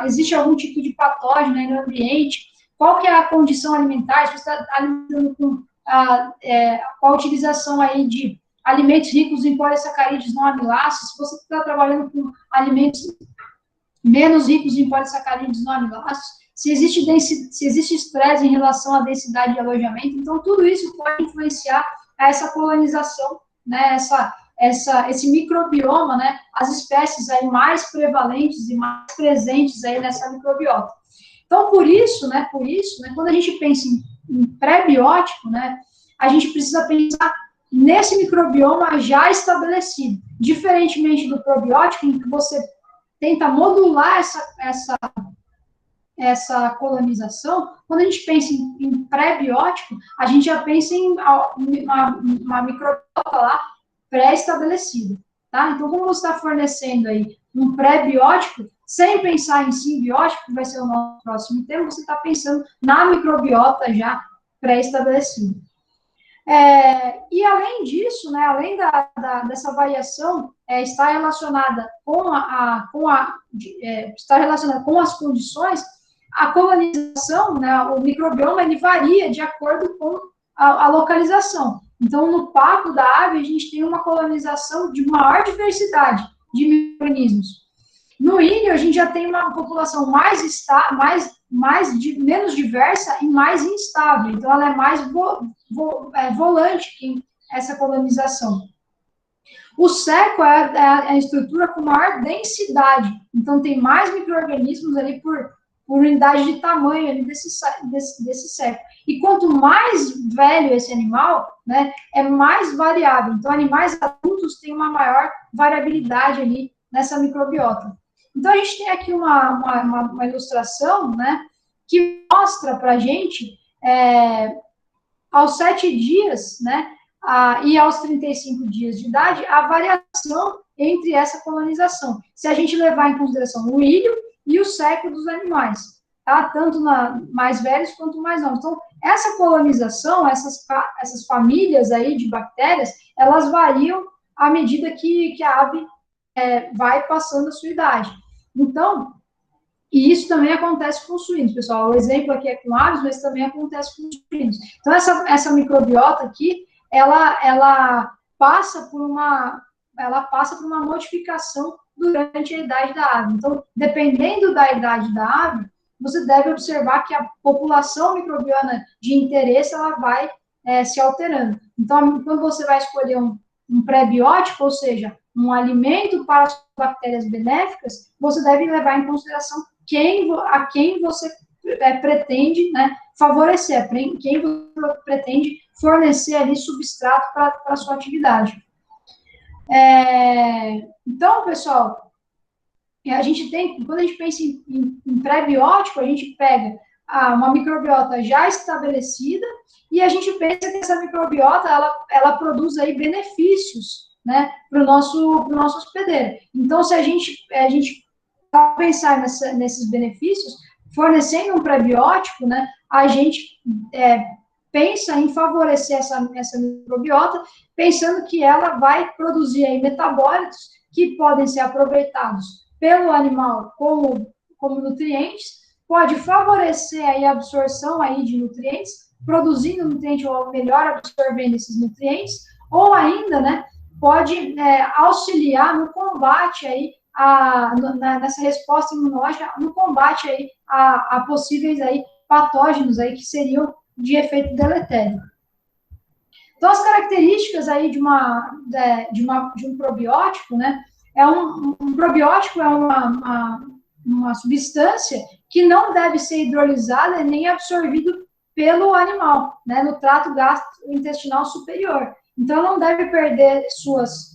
existe algum tipo de patógeno aí no ambiente, qual que é a condição alimentar, se você está alimentando com a utilização aí de alimentos ricos em polissacarídeos não amiláceos, se você está trabalhando com alimentos menos ricos em polissacarídeos não amiláceos, se existe estresse em relação à densidade de alojamento, então tudo isso pode influenciar essa colonização, né, esse microbioma, né, as espécies aí mais prevalentes e mais presentes aí nessa microbiota. Então, por isso, né, quando a gente pensa em pré-biótico, né, a gente precisa pensar nesse microbioma já estabelecido, diferentemente do probiótico, em que você tenta modular essa colonização. Quando a gente pensa em pré-biótico, a gente já pensa em uma microbiota lá pré-estabelecida, tá? Então, como você está fornecendo aí um pré-biótico, sem pensar em simbiótico, que vai ser o nosso próximo tema, você está pensando na microbiota já pré-estabelecida. E além disso, né, além dessa variação estar relacionada com as condições, a colonização, né, o microbioma, ele varia de acordo com a localização. Então, no papo da ave, a gente tem uma colonização de maior diversidade de micro-organismos. No índio, a gente já tem uma população mais menos diversa e mais instável. Então, ela é mais volante que essa colonização. O seco é a estrutura com maior densidade. Então, tem mais micro-organismos ali por unidade de tamanho ali desse seco. E quanto mais velho esse animal, né, é mais variável. Então, animais adultos têm uma maior variabilidade ali nessa microbiota. Então, a gente tem aqui uma ilustração, né, que mostra para a gente, aos 7 dias, né, e aos 35 dias de idade, a variação entre essa colonização. Se a gente levar em consideração o ilho e o seco dos animais, tá? Tanto mais velhos quanto mais novos. Então, essa colonização, essas famílias aí de bactérias, elas variam à medida que a ave vai passando a sua idade. Então, e isso também acontece com os suínos, pessoal. O exemplo aqui é com aves, mas também acontece com os suínos. Então, essa microbiota aqui, ela passa por uma modificação durante a idade da ave. Então, dependendo da idade da ave, você deve observar que a população microbiana de interesse, ela vai se alterando. Então, quando você vai escolher um pré-biótico, ou seja, um alimento para as bactérias benéficas, você deve levar em consideração a quem você pretende, né, favorecer, quem você pretende fornecer ali substrato para a sua atividade. Então, pessoal, quando a gente pensa em pré-biótico, a gente pega uma microbiota já estabelecida e a gente pensa que essa microbiota, ela produz aí benefícios, né, para o nosso hospedeiro. Então, se a gente pensar nesses benefícios, fornecendo um pré-biótico, né, a gente pensa em favorecer essa microbiota, pensando que ela vai produzir aí metabólitos que podem ser aproveitados pelo animal como nutrientes, pode favorecer aí a absorção aí de nutrientes, produzindo nutriente ou melhor absorvendo esses nutrientes, ou ainda, né, pode auxiliar no combate aí nessa resposta imunológica, no combate aí a possíveis aí patógenos aí que seriam de efeito deletério. Então, as características aí de um probiótico, né, um probiótico é uma substância que não deve ser hidrolisada nem absorvido pelo animal, né, no trato gastrointestinal superior. Então, não deve perder suas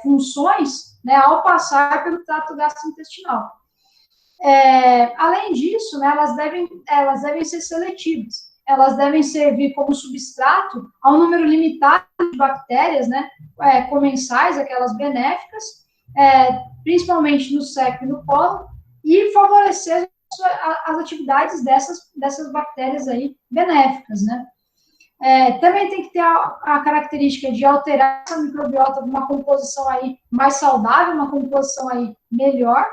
funções, né, ao passar pelo trato gastrointestinal. Além disso, né, elas devem ser seletivas. Elas devem servir como substrato a um número limitado de bactérias, né, comensais, aquelas benéficas, principalmente no seco e no pólen, e favorecer as atividades dessas bactérias aí benéficas, né. Também tem que ter a característica de alterar essa microbiota de uma composição aí mais saudável, uma composição aí melhor.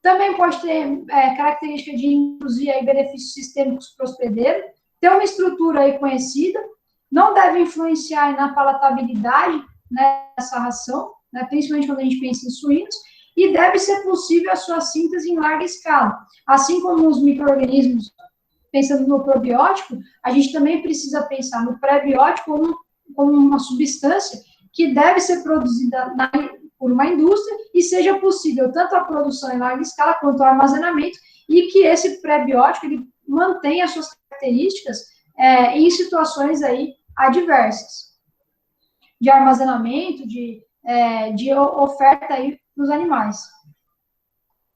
Também pode ter característica de induzir aí benefícios sistêmicos para o hospedeiro, ter uma estrutura aí conhecida, não deve influenciar aí na palatabilidade, né, dessa ração, né, principalmente quando a gente pensa em suínos, e deve ser possível a sua síntese em larga escala. Assim como os micro-organismos, pensando no probiótico, a gente também precisa pensar no pré-biótico como uma substância que deve ser produzida por uma indústria e seja possível tanto a produção em larga escala quanto o armazenamento e que esse pré-biótico ele mantenha as suas características em situações aí adversas de armazenamento, de oferta aí para os animais.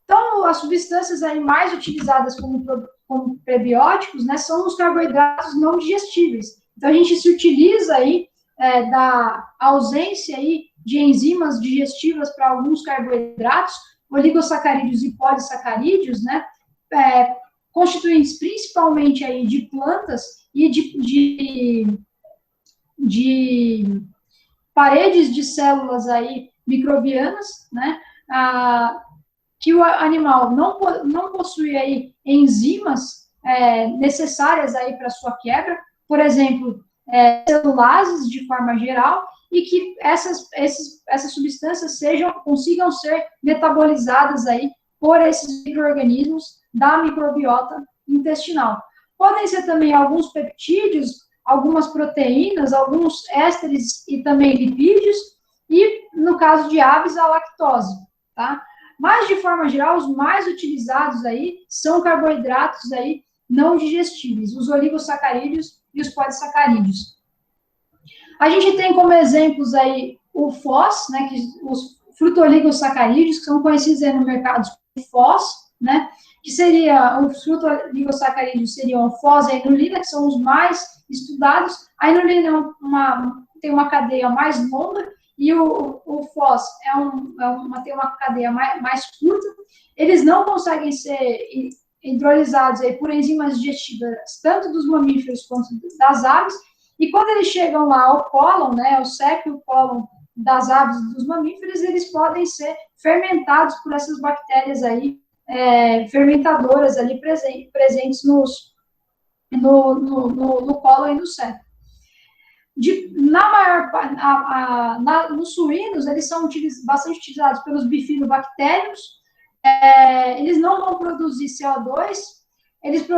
Então, as substâncias aí mais utilizadas como prebióticos, né, são os carboidratos não digestíveis. Então, a gente se utiliza aí da ausência aí de enzimas digestivas para alguns carboidratos, oligosacarídeos e polissacarídeos, né, constituintes principalmente aí de plantas e de paredes de células aí microbianas, né, que o animal não possui aí enzimas necessárias aí para sua quebra, por exemplo, celulases de forma geral, e que essas substâncias consigam ser metabolizadas aí por esses micro-organismos da microbiota intestinal. Podem ser também alguns peptídeos, algumas proteínas, alguns ésteres e também lipídios, e, no caso de aves, a lactose, tá? Mas, de forma geral, os mais utilizados aí são carboidratos aí não digestíveis, os oligosacarídeos e os polissacarídeos. A gente tem como exemplos aí o FOS, né, que os frutoligosacarídeos, que são conhecidos aí no mercado como FOS, né, que seria, os frutoligosacarídeos seriam o FOS e a inulina, que são os mais estudados. A inulina tem uma cadeia mais longa, e o FOS tem uma cadeia mais curta. Eles não conseguem ser hidrolisados aí por enzimas digestivas, tanto dos mamíferos quanto das aves, e quando eles chegam lá ao cólon, né, o seco e o cólon das aves e dos mamíferos, eles podem ser fermentados por essas bactérias aí, fermentadoras ali presentes no cólon e no seco. Nos suínos, eles são bastante utilizados pelos bifidobactérios. Eles não vão produzir CO2, eles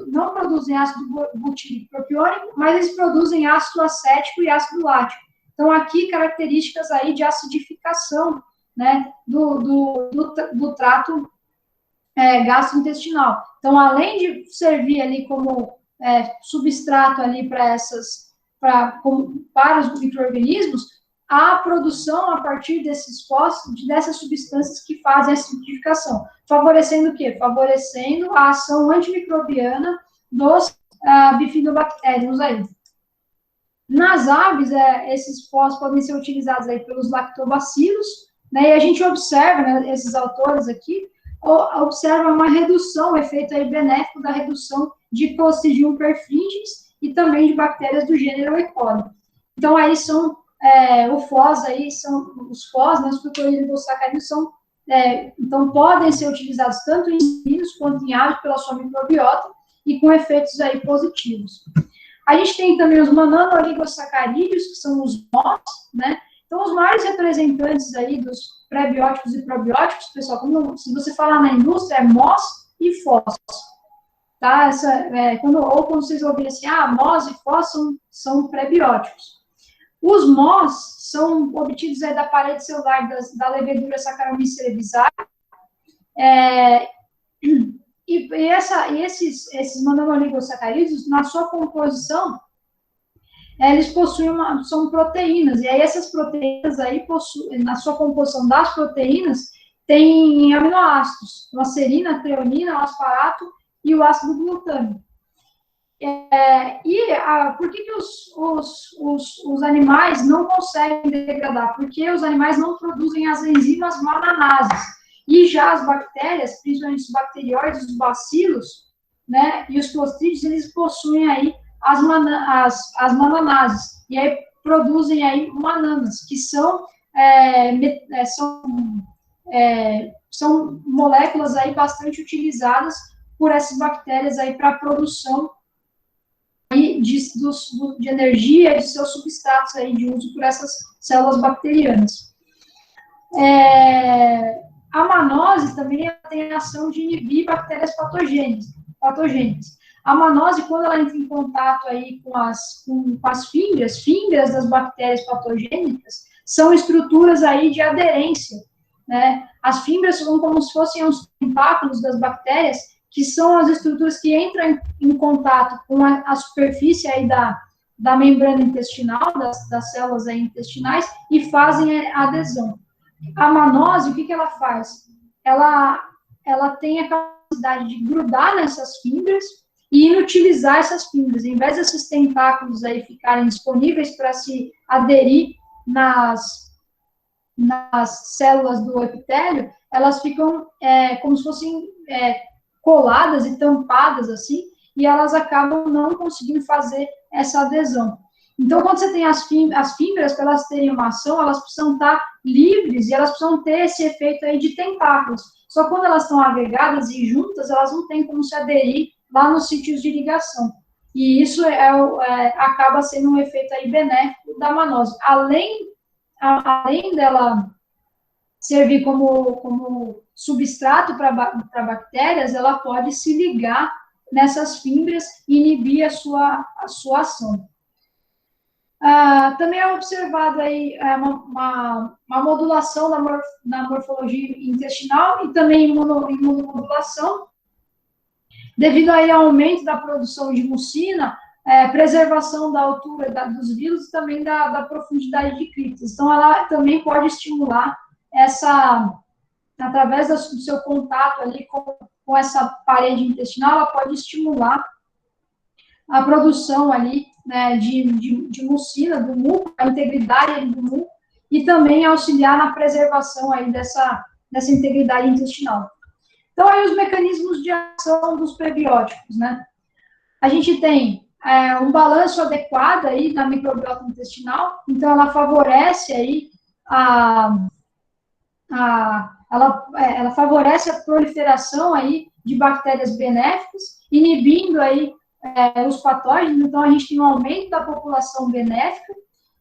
não produzem ácido butírico propiônico, mas eles produzem ácido acético e ácido lático. Então, aqui, características aí de acidificação, né, do trato gastrointestinal. Então, além de servir ali como substrato ali para os micro-organismos, a produção a partir dessas substâncias que fazem a acidificação, favorecendo o quê? Favorecendo a ação antimicrobiana dos bifidobactérios aí. Nas aves, esses fós podem ser utilizados aí pelos lactobacilos, né, e a gente observa, né, esses autores aqui, observa uma redução, um efeito aí benéfico da redução de Clostridium perfringens e também de bactérias do gênero E. coli. Então, aí são os FOS, né, os frutoligosacarídeos então, podem ser utilizados tanto em suínos quanto em aves pela sua microbiota e com efeitos aí positivos. A gente tem também os manano-oligosacarídeos, que são os MOS, né? Então, os maiores representantes aí dos pré-bióticos e probióticos, pessoal, se você falar na indústria, é MOS e FOS. Tá? Quando vocês ouvirem assim, MOS e FOS são pré-bióticos. Os MOS são obtidos aí da parede celular da levedura Saccharomyces cerevisiae, e esses manano-oligosacarídeos, na sua composição, eles são proteínas, e aí essas proteínas aí na sua composição das proteínas, tem aminoácidos, a serina, a treonina, o asparato e o ácido glutâmico. Por que os animais não conseguem degradar? Porque os animais não produzem as enzimas mananases. E já as bactérias, principalmente os bacterióides, os bacilos, né, e os clostrídeos, eles possuem aí as mananases. E aí produzem aí mananas, que são moléculas aí bastante utilizadas por essas bactérias aí para a produção de energia de seus substratos aí de uso por essas células bacterianas. A manose também tem a ação de inibir bactérias patogênicas. A manose, quando ela entra em contato aí com as fímbrias das bactérias patogênicas, são estruturas aí de aderência, né? As fímbrias são como se fossem os tentáculos das bactérias, que são as estruturas que entram em contato com a superfície aí da membrana intestinal, das células aí intestinais, e fazem a adesão. A manose, o que ela faz? Ela tem a capacidade de grudar nessas fibras e inutilizar essas fibras. Em vez desses tentáculos aí ficarem disponíveis para se aderir nas células do epitélio, elas ficam como se fossem coladas e tampadas assim, e elas acabam não conseguindo fazer essa adesão. Então, quando você tem as fibras, para elas terem uma ação, elas precisam estar livres e elas precisam ter esse efeito aí de tentáculos. Só que quando elas estão agregadas e juntas, elas não têm como se aderir lá nos sítios de ligação. E isso acaba sendo um efeito aí benéfico da manose. Além dela servir como substrato para bactérias, ela pode se ligar nessas fibras e inibir a sua ação. Também é observado aí uma modulação na morfologia intestinal e também imunomodulação, devido aí ao aumento da produção de mucina, preservação da altura dos vírus e também da profundidade de criptas. Então, ela também pode estimular através do seu contato ali com essa parede intestinal, ela pode estimular a produção ali, né, de mucina, do muco, a integridade do muco, e também auxiliar na preservação aí dessa integridade intestinal. Então, aí os mecanismos de ação dos prebióticos, né? A gente tem um balanço adequado aí na microbiota intestinal, então ela favorece aí ela favorece a proliferação aí de bactérias benéficas, inibindo aí os patógenos. Então, a gente tem um aumento da população benéfica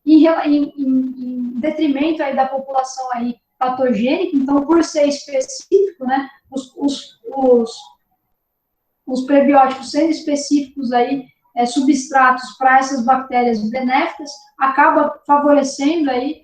em detrimento aí da população aí patogênica. Então, por ser específico, né, os prebióticos sendo específicos aí, substratos para essas bactérias benéficas, acaba favorecendo aí,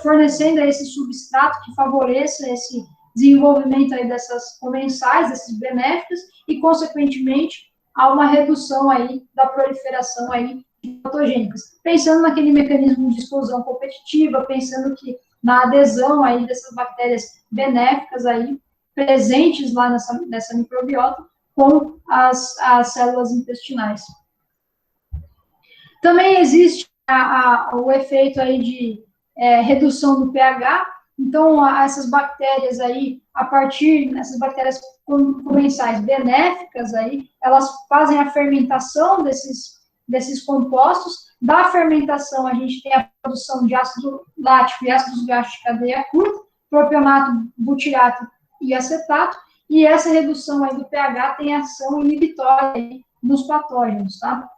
fornecendo aí esse substrato que favoreça esse desenvolvimento aí dessas comensais, desses benéficos, e, consequentemente, há uma redução aí da proliferação aí de patogênicas. Pensando naquele mecanismo de exclusão competitiva, pensando que na adesão aí dessas bactérias benéficas aí, presentes lá nessa microbiota, com as células intestinais. Também existe o efeito aí de redução do pH. Então, essas bactérias aí, essas bactérias comensais benéficas aí, elas fazem a fermentação desses compostos. Da fermentação, a gente tem a produção de ácido lático e ácidos graxos de cadeia curta, propionato, butirato e acetato, e essa redução aí do pH tem ação inibitória aí nos patógenos, tá?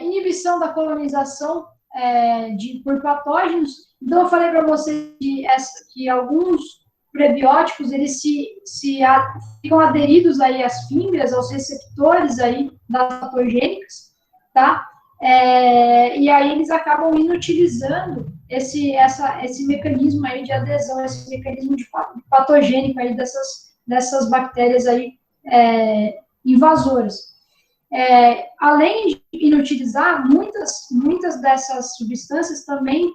Inibição da colonização por patógenos. Então, eu falei para vocês que alguns prebióticos, eles ficam aderidos aí às fibras, aos receptores aí das patogênicas, tá? E aí eles acabam inutilizando esse mecanismo aí de adesão, esse mecanismo de patogênico aí dessas bactérias aí invasoras. Além de inutilizar, muitas dessas substâncias também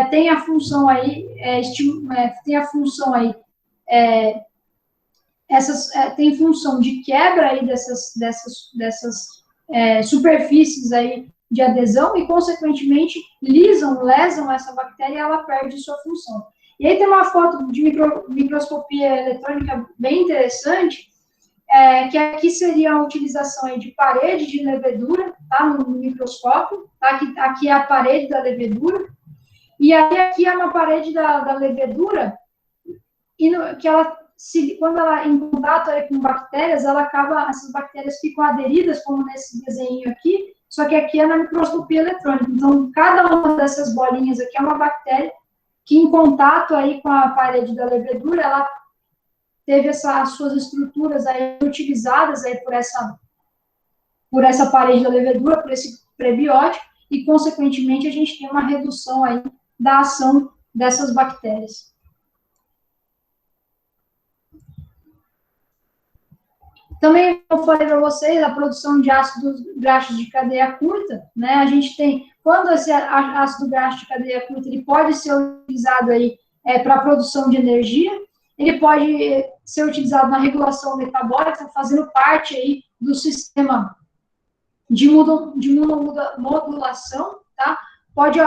têm a função aí, tem função de quebra aí dessas superfícies aí de adesão e, consequentemente, lesam essa bactéria e ela perde sua função. E aí tem uma foto de microscopia eletrônica bem interessante, que aqui seria a utilização aí de parede de levedura, tá, no microscópio, tá, aqui é a parede da levedura, e aí aqui é uma parede da levedura, quando ela em contato aí com bactérias, essas bactérias ficam aderidas, como nesse desenho aqui, só que aqui é na microscopia eletrônica. Então, cada uma dessas bolinhas aqui é uma bactéria que, em contato aí com a parede da levedura, ela teve as suas estruturas aí utilizadas aí por essa parede da levedura, por esse prebiótico, e, consequentemente, a gente tem uma redução aí da ação dessas bactérias. Também, como eu falei para vocês, a produção de ácidos graxos de cadeia curta, né? A gente tem, quando esse ácido graxo de cadeia curta, ele pode ser utilizado aí para a produção de energia, ele pode ser utilizado na regulação metabólica, fazendo parte aí do sistema de modulação, tá? Pode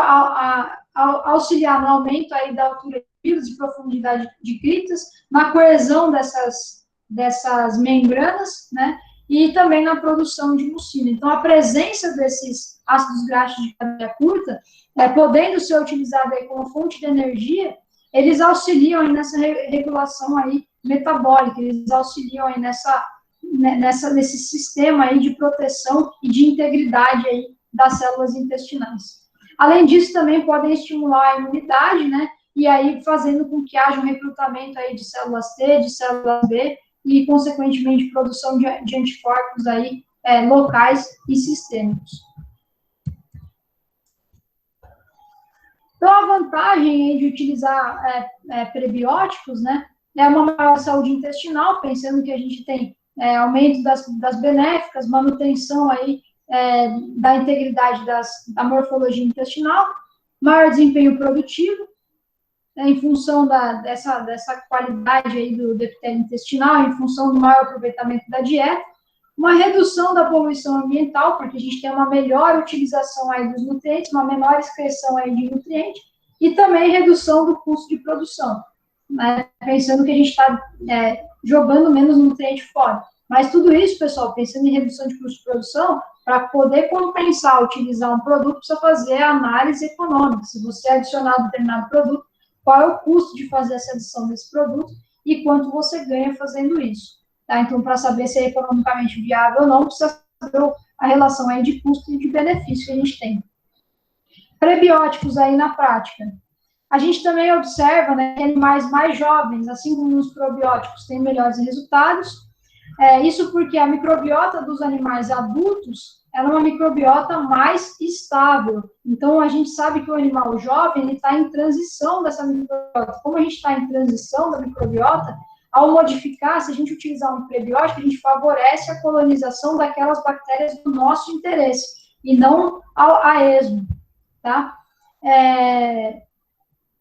auxiliar no aumento aí da altura de vírus e profundidade de criptas, na coesão dessas membranas, né? E também na produção de mucina. Então, a presença desses ácidos graxos de cadeia curta, podendo ser utilizado aí como fonte de energia, eles auxiliam aí nessa regulação aí metabólica, eles auxiliam aí nesse sistema aí de proteção e de integridade aí das células intestinais. Além disso, também podem estimular a imunidade, né? E aí fazendo com que haja um recrutamento aí de células T, de células B, e, consequentemente, produção de anticorpos aí, locais e sistêmicos. Então, a vantagem aí de utilizar prebióticos, né, é uma maior saúde intestinal, pensando que a gente tem aumento das benéficas, manutenção aí da integridade da morfologia intestinal, maior desempenho produtivo, em função dessa qualidade aí do epitélio intestinal, em função do maior aproveitamento da dieta, uma redução da poluição ambiental, porque a gente tem uma melhor utilização aí dos nutrientes, uma menor excreção aí de nutrientes, e também redução do custo de produção, né? Pensando que a gente está jogando menos nutriente fora. Mas tudo isso, pessoal, pensando em redução de custo de produção, para poder compensar, utilizar um produto, precisa fazer a análise econômica. Se você adicionar determinado produto, qual é o custo de fazer essa adição desse produto e quanto você ganha fazendo isso. Tá? Então, para saber se é economicamente viável ou não, precisa saber a relação aí de custo e de benefício que a gente tem. Prebióticos aí na prática. A gente também observa, né, que animais mais jovens, assim como os probióticos, têm melhores resultados. Isso porque a microbiota dos animais adultos ela é uma microbiota mais estável. Então, a gente sabe que o animal jovem ele está em transição dessa microbiota. Como a gente está em transição da microbiota, ao modificar, se a gente utilizar um prebiótico, a gente favorece a colonização daquelas bactérias do nosso interesse, e não a esmo, tá?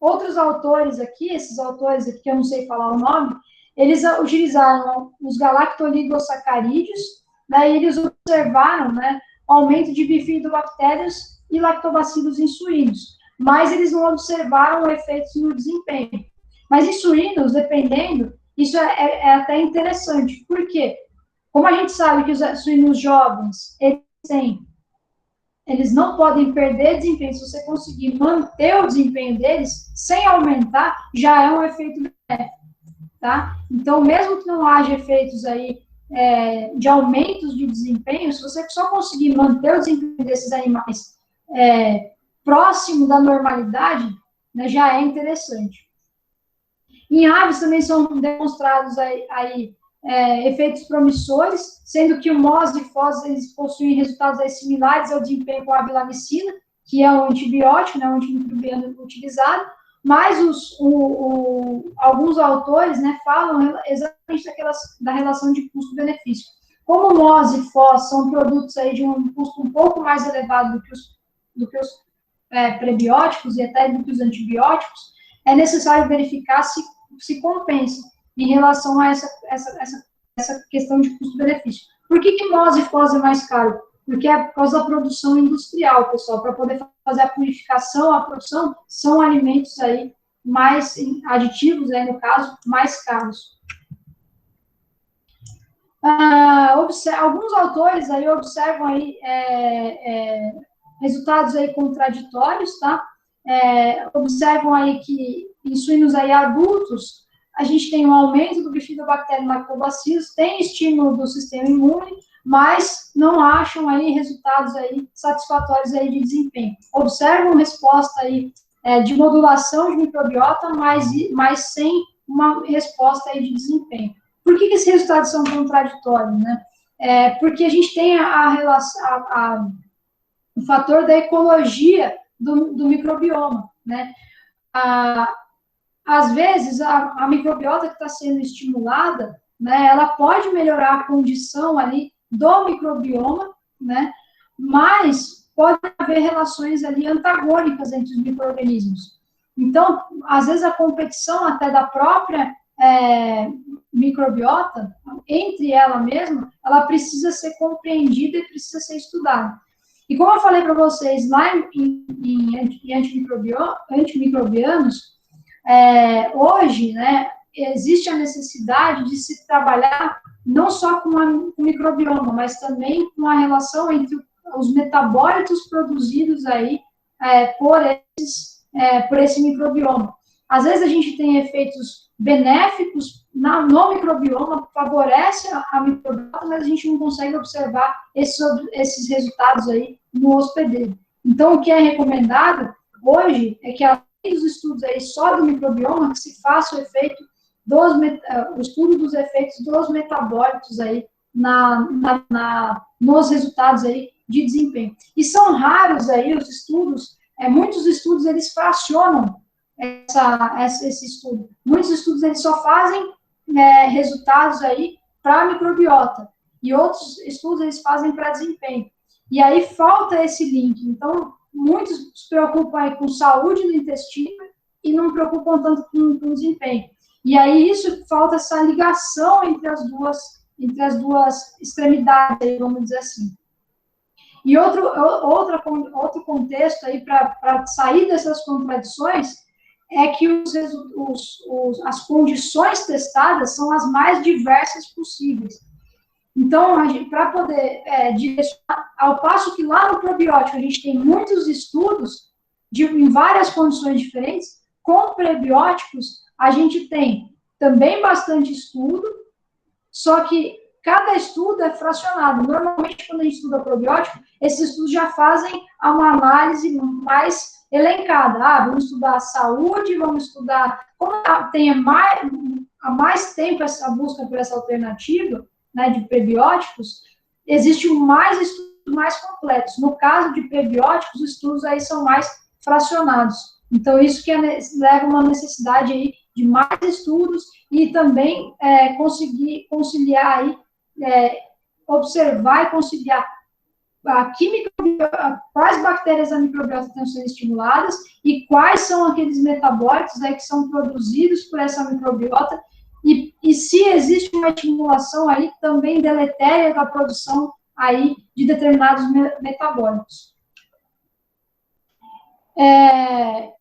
Outros autores aqui, esses autores aqui que eu não sei falar o nome, eles utilizaram os galactoligosacarídeos, daí eles observaram, né, aumento de bifidobactérias e lactobacilos em suínos, mas eles não observaram efeitos no desempenho. Mas em suínos, dependendo, isso é até interessante. Por quê? Como a gente sabe que os suínos jovens, eles não podem perder desempenho. Se você conseguir manter o desempenho deles, sem aumentar, já é um efeito benéfico, tá? Então, mesmo que não haja efeitos aí de aumentos de desempenho, se você só conseguir manter o desempenho desses animais próximo da normalidade, né, já é interessante. Em aves também são demonstrados aí efeitos promissores, sendo que o MOS e FOS eles possuem resultados aí similares ao desempenho com a vilamicina, que é um antibiótico, né, um antimicrobiano utilizado, mas alguns autores, né, falam exatamente da relação de custo-benefício. Como o MOS e FOS são produtos aí de um custo um pouco mais elevado do que os prebióticos e até do que os antibióticos, é necessário verificar se compensa em relação a essa questão de custo-benefício. Por que MOS e FOS é mais caro? Porque é por causa da produção industrial, pessoal. Para poder fazer a purificação, a produção, são alimentos aí mais aditivos, aí no caso, mais caros. Alguns autores aí observam aí resultados aí contraditórios, tá? Observam aí que em suínos aí adultos, a gente tem um aumento do bifidobacterium lactobacillus, tem estímulo do sistema imune, mas não acham aí resultados aí satisfatórios aí de desempenho. Observam resposta aí de modulação de microbiota, mas sem uma resposta aí de desempenho. Por que esses resultados são contraditórios, né? Porque a gente tem o fator da ecologia do microbioma, né? Às vezes, a microbiota que está sendo estimulada, né, ela pode melhorar a condição ali do microbioma, né, mas pode haver relações ali antagônicas entre os micro-organismos. Então, às vezes, a competição até da própria microbiota, entre ela mesma, ela precisa ser compreendida e precisa ser estudada. E como eu falei para vocês, lá em antimicrobianos, hoje, né, existe a necessidade de se trabalhar não só com o microbioma, mas também com a relação entre os metabólitos produzidos aí por esse microbioma. Às vezes a gente tem efeitos benéficos no microbioma, favorece a microbiota, mas a gente não consegue observar esses resultados aí no hospedeiro. Então, o que é recomendado hoje é que, além dos estudos aí só do microbioma, que se faça o efeito o estudo dos efeitos dos metabólitos aí nos resultados aí de desempenho. E são raros aí os estudos, muitos estudos eles fracionam esse estudo. Muitos estudos eles só fazem resultados aí para microbiota e outros estudos eles fazem para desempenho. E aí falta esse link. Então, muitos se preocupam aí com saúde do intestino e não preocupam tanto com desempenho. E aí isso falta essa ligação entre as duas extremidades, aí, vamos dizer assim. E outro contexto aí para sair dessas contradições é que as condições testadas são as mais diversas possíveis. Então, para poder direcionar, ao passo que lá no probiótico a gente tem muitos estudos em várias condições diferentes, com prebióticos a gente tem também bastante estudo, só que cada estudo é fracionado. Normalmente, quando a gente estuda probiótico, esses estudos já fazem uma análise mais elencada. Vamos estudar a saúde, vamos estudar... Como tem há mais tempo essa busca por essa alternativa, né, de prebióticos, existe mais estudos mais completos. No caso de prebióticos, os estudos aí são mais fracionados. Então, isso que leva uma necessidade aí de mais estudos e também conseguir conciliar aí, observar e conciliar quais bactérias da microbiota estão sendo estimuladas e quais são aqueles metabólitos aí que são produzidos por essa microbiota e se existe uma estimulação aí também deletéria da produção aí de determinados metabólitos.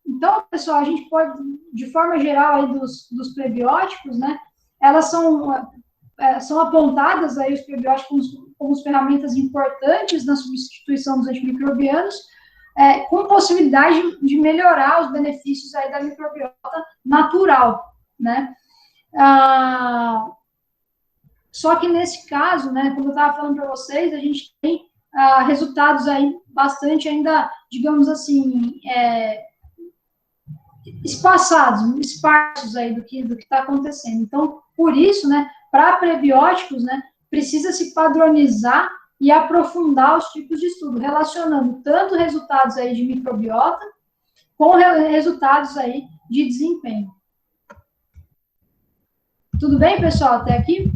Então, pessoal, a gente pode, de forma geral, aí dos prebióticos, né, elas são apontadas aí os prebióticos como ferramentas importantes na substituição dos antimicrobianos, com possibilidade de melhorar os benefícios aí da microbiota natural, né. Só que nesse caso, né, como eu estava falando para vocês, a gente tem resultados aí bastante ainda, digamos assim, esparsos aí do que está acontecendo. Então, por isso, né, para prebióticos, né, precisa se padronizar e aprofundar os tipos de estudo, relacionando tanto resultados aí de microbiota com resultados aí de desempenho. Tudo bem, pessoal, até aqui?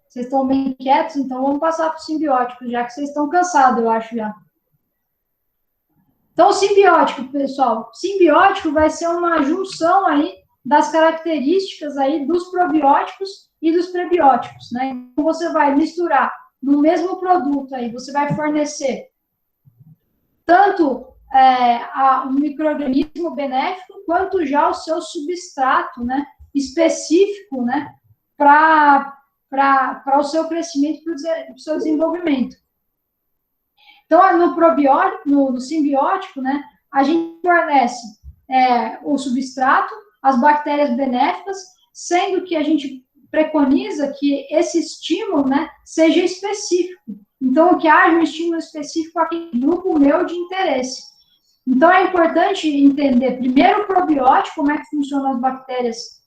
Vocês estão bem quietos, então vamos passar para o simbiótico, já que vocês estão cansados, eu acho já. Então, o simbiótico, pessoal, simbiótico vai ser uma junção aí das características aí dos probióticos e dos prebióticos, né? Então, você vai misturar no mesmo produto aí, você vai fornecer tanto um micro-organismo benéfico, quanto já o seu substrato, né, específico, né, para o seu crescimento, para o seu desenvolvimento. Então, no probiótico, no simbiótico, né, a gente fornece o substrato, as bactérias benéficas, sendo que a gente preconiza que esse estímulo, né, seja específico. Então, que haja um estímulo específico a aquele grupo meu de interesse. Então, é importante entender, primeiro, o probiótico, como é que funcionam as bactérias,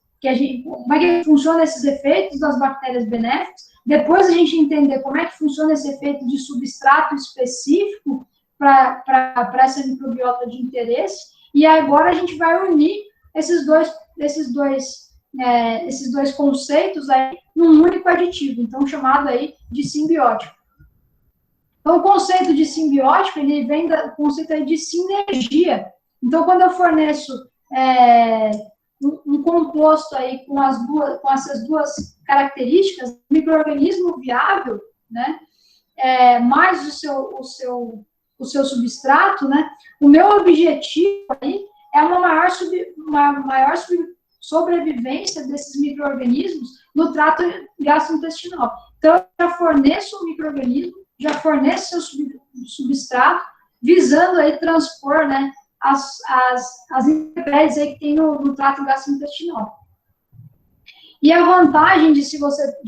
como é que funcionam esses efeitos das bactérias benéficas, depois a gente entender como é que funciona esse efeito de substrato específico para essa microbiota de interesse, e agora a gente vai unir esses dois conceitos aí num único aditivo, então chamado aí de simbiótico. Então, o conceito de simbiótico, ele vem do conceito aí de sinergia. Então, quando eu forneço um composto aí com essas duas características, micro-organismo viável, né, mais o seu substrato, né, o meu objetivo aí é uma maior sobrevivência desses micro-organismos no trato gastrointestinal. Então, eu já forneço o micro-organismo, já fornece seu substrato, visando aí transpor, né, as intempéries aí que tem no trato gastrointestinal. E a vantagem de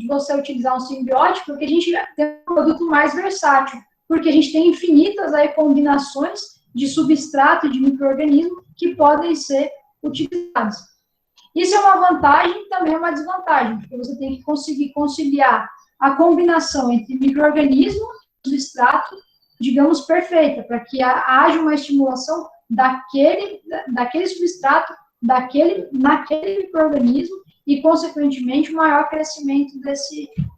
você utilizar um simbiótico é que a gente tem um produto mais versátil, porque a gente tem infinitas aí combinações de substrato e de micro-organismo que podem ser utilizados. Isso é uma vantagem e também é uma desvantagem, porque você tem que conseguir conciliar a combinação entre micro-organismo e substrato, digamos, perfeita, para que haja uma estimulação daquele substrato, naquele micro-organismo e, consequentemente, o maior crescimento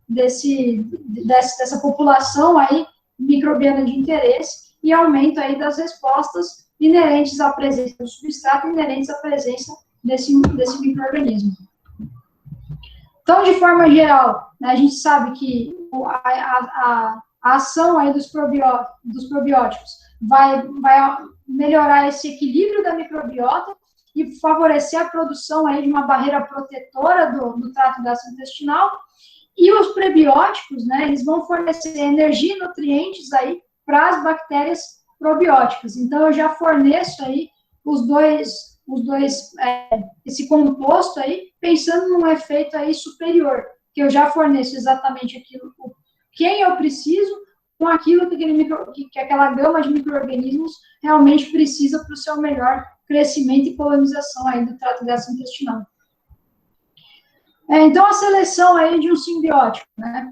dessa população aí microbiana de interesse e aumento aí das respostas inerentes à presença do substrato, inerentes à presença desse micro-organismo. Então, de forma geral, né, a gente sabe que a ação aí dos probióticos vai melhorar esse equilíbrio da microbiota e favorecer a produção aí de uma barreira protetora do trato gastrointestinal. E os prebióticos, né, eles vão fornecer energia e nutrientes aí para as bactérias probióticas. Então, eu já forneço aí esse composto aí, pensando num efeito aí superior, que eu já forneço exatamente aquilo, quem eu preciso, com aquilo que aquela gama de micro-organismos realmente precisa para o seu melhor crescimento e colonização aí do trato gastrointestinal. Então, a seleção aí de um simbiótico, né,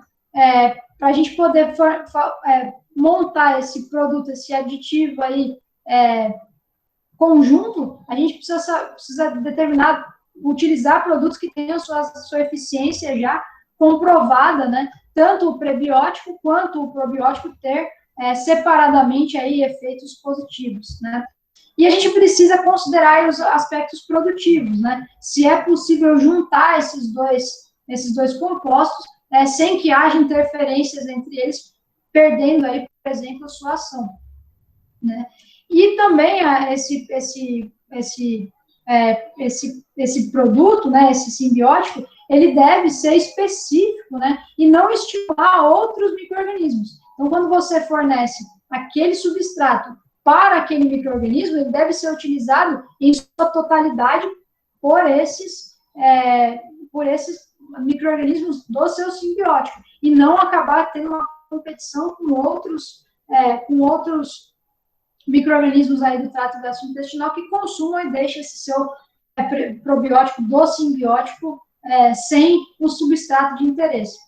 para a gente poder montar esse produto, esse aditivo aí, conjunto, a gente precisa utilizar produtos que tenham sua eficiência já comprovada, né? Tanto o prebiótico quanto o probiótico ter separadamente aí efeitos positivos, né? E a gente precisa considerar os aspectos produtivos, né? Se é possível juntar esses dois compostos, sem que haja interferências entre eles, perdendo aí, por exemplo, a sua ação, né? E também esse produto, né, esse simbiótico, ele deve ser específico, né, e não estimular outros micro-organismos. Então, quando você fornece aquele substrato para aquele micro-organismo, ele deve ser utilizado em sua totalidade por esses micro-organismos do seu simbiótico, e não acabar tendo uma competição com outros micro-organismos aí do trato gastrointestinal que consumam e deixem esse seu probiótico do simbiótico sem o substrato de interesse.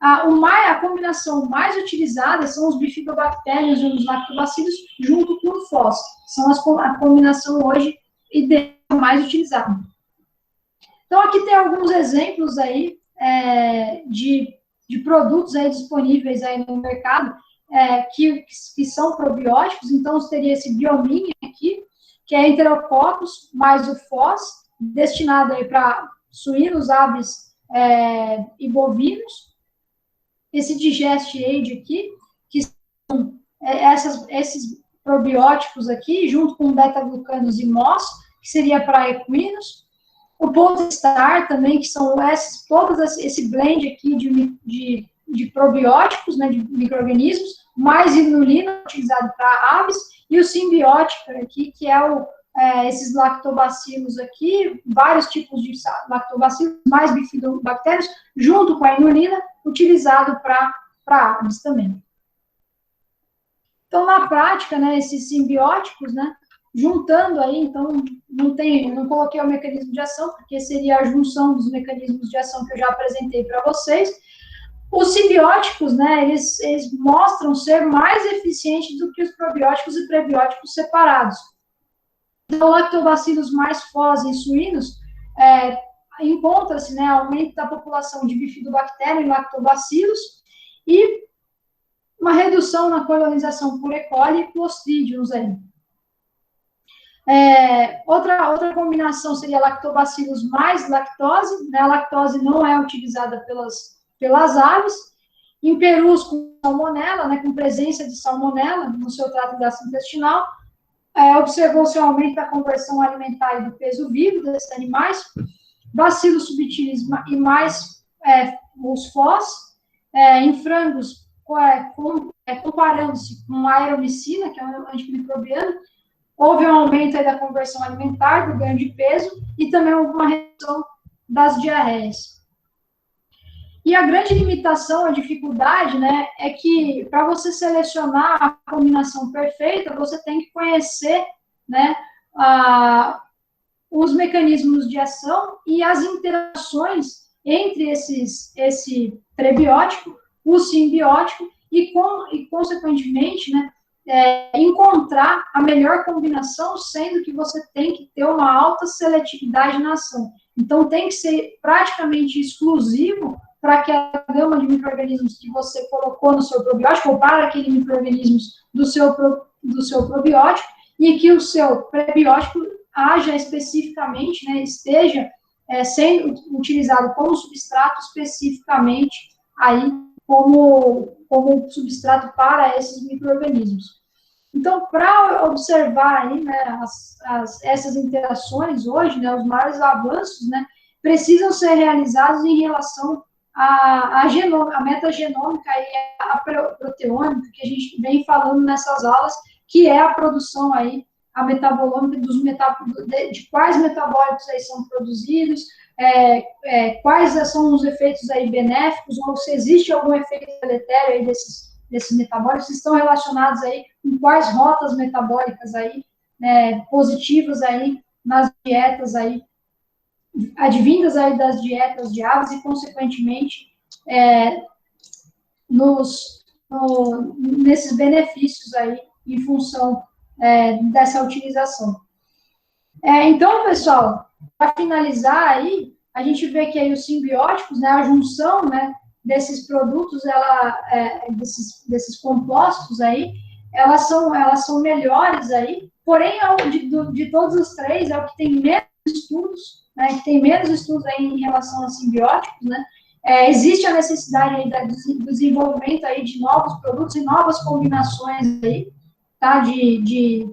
A combinação mais utilizada são os bifidobactérios e os lactobacilos junto com o FOS. São a combinação hoje ideal mais utilizada. Então, aqui tem alguns exemplos aí de produtos aí disponíveis aí no mercado, que são probióticos. Então, teria esse Biomin aqui, que é Enterococcus mais o FOS, destinado aí para suínos, aves e bovinos. Esse Digest Aid aqui, que são esses probióticos aqui, junto com beta-glucanos e MOS, que seria para equinos. O Polestar também, que são esse blend aqui de probióticos, né, de micro-organismos, mais inulina, utilizado para aves, e o simbiótico aqui, que é esses lactobacilos aqui, vários tipos de lactobacilos, mais bifidobactérios, junto com a inulina, utilizado para aves também. Então, na prática, né, esses simbióticos, né, juntando aí, então, não coloquei o mecanismo de ação, porque seria a junção dos mecanismos de ação que eu já apresentei para vocês. Os simbióticos, né, eles mostram ser mais eficientes do que os probióticos e prebióticos separados. Então, lactobacilos mais FOS em suínos, encontra-se, né, aumento da população de bifidobactéria e lactobacilos e uma redução na colonização por E. coli e Clostridiums aí. Outra combinação seria lactobacilos mais lactose, né? A lactose não é utilizada pelas aves. Em perus com salmonela, né, com presença de salmonela no seu trato gastrointestinal, observou-se um aumento da conversão alimentar e do peso vivo desses animais. Bacilos subtilis e mais os FOS, em frangos, comparando-se com a aeromicina, que é um antimicrobiano, houve um aumento aí da conversão alimentar, do ganho de peso, e também uma redução das diarreias. E a grande limitação, a dificuldade, né, é que para você selecionar a combinação perfeita, você tem que conhecer, né, os mecanismos de ação e as interações entre esse prebiótico, o simbiótico e consequentemente, né, encontrar a melhor combinação, sendo que você tem que ter uma alta seletividade na ação. Então, tem que ser praticamente exclusivo para aquela gama de micro-organismos que você colocou no seu probiótico, ou para aqueles micro-organismos do seu probiótico, e que o seu prebiótico haja especificamente, né, esteja sendo utilizado como substrato especificamente aí como substrato para esses micro-organismos. Então, para observar aí, né, essas interações hoje, né, os maiores avanços, né, precisam ser realizados em relação à metagenômica e à proteômica, que a gente vem falando nessas aulas, que é a produção aí, a metabolômica de quais metabólicos aí são produzidos, quais são os efeitos aí benéficos, ou se existe algum efeito deletério aí desses metabólicos, se estão relacionados aí com quais rotas metabólicas aí, positivas aí nas dietas aí, advindas aí das dietas de aves e, consequentemente, nesses benefícios aí em função dessa utilização. Então, pessoal, para finalizar aí, a gente vê que aí os simbióticos, né, a junção, né, desses produtos, desses compostos aí, elas são melhores aí, porém, de todos os três, é o que tem menos estudos, né, que tem menos estudos aí em relação a simbióticos, né. Existe a necessidade aí do desenvolvimento aí de novos produtos e novas combinações aí, tá, de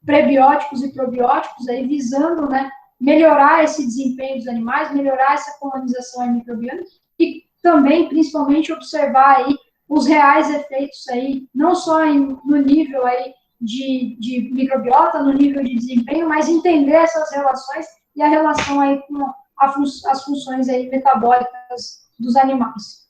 prebióticos e probióticos, aí visando, né, melhorar esse desempenho dos animais, melhorar essa colonização microbiana e também, principalmente, observar aí os reais efeitos aí, não só no nível aí de microbiota, no nível de desempenho, mas entender essas relações e a relação aí com as funções aí metabólicas dos animais.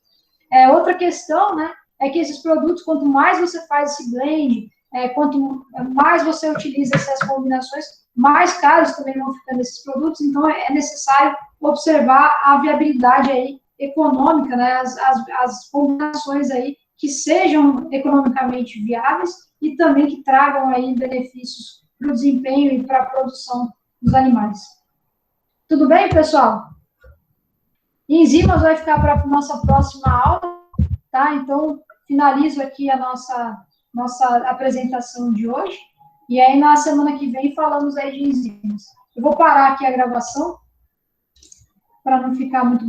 Outra questão, né, é que esses produtos, quanto mais você faz esse blend, quanto mais você utiliza essas combinações, mais caros também vão ficando esses produtos, então é necessário observar a viabilidade aí econômica, né, as combinações aí que sejam economicamente viáveis e também que tragam aí benefícios para o desempenho e para a produção dos animais. Tudo bem, pessoal? Enzimas vai ficar para a nossa próxima aula, tá? Então, finalizo aqui a nossa apresentação de hoje, e aí na semana que vem falamos aí de enzimas. Eu vou parar aqui a gravação, para não ficar muito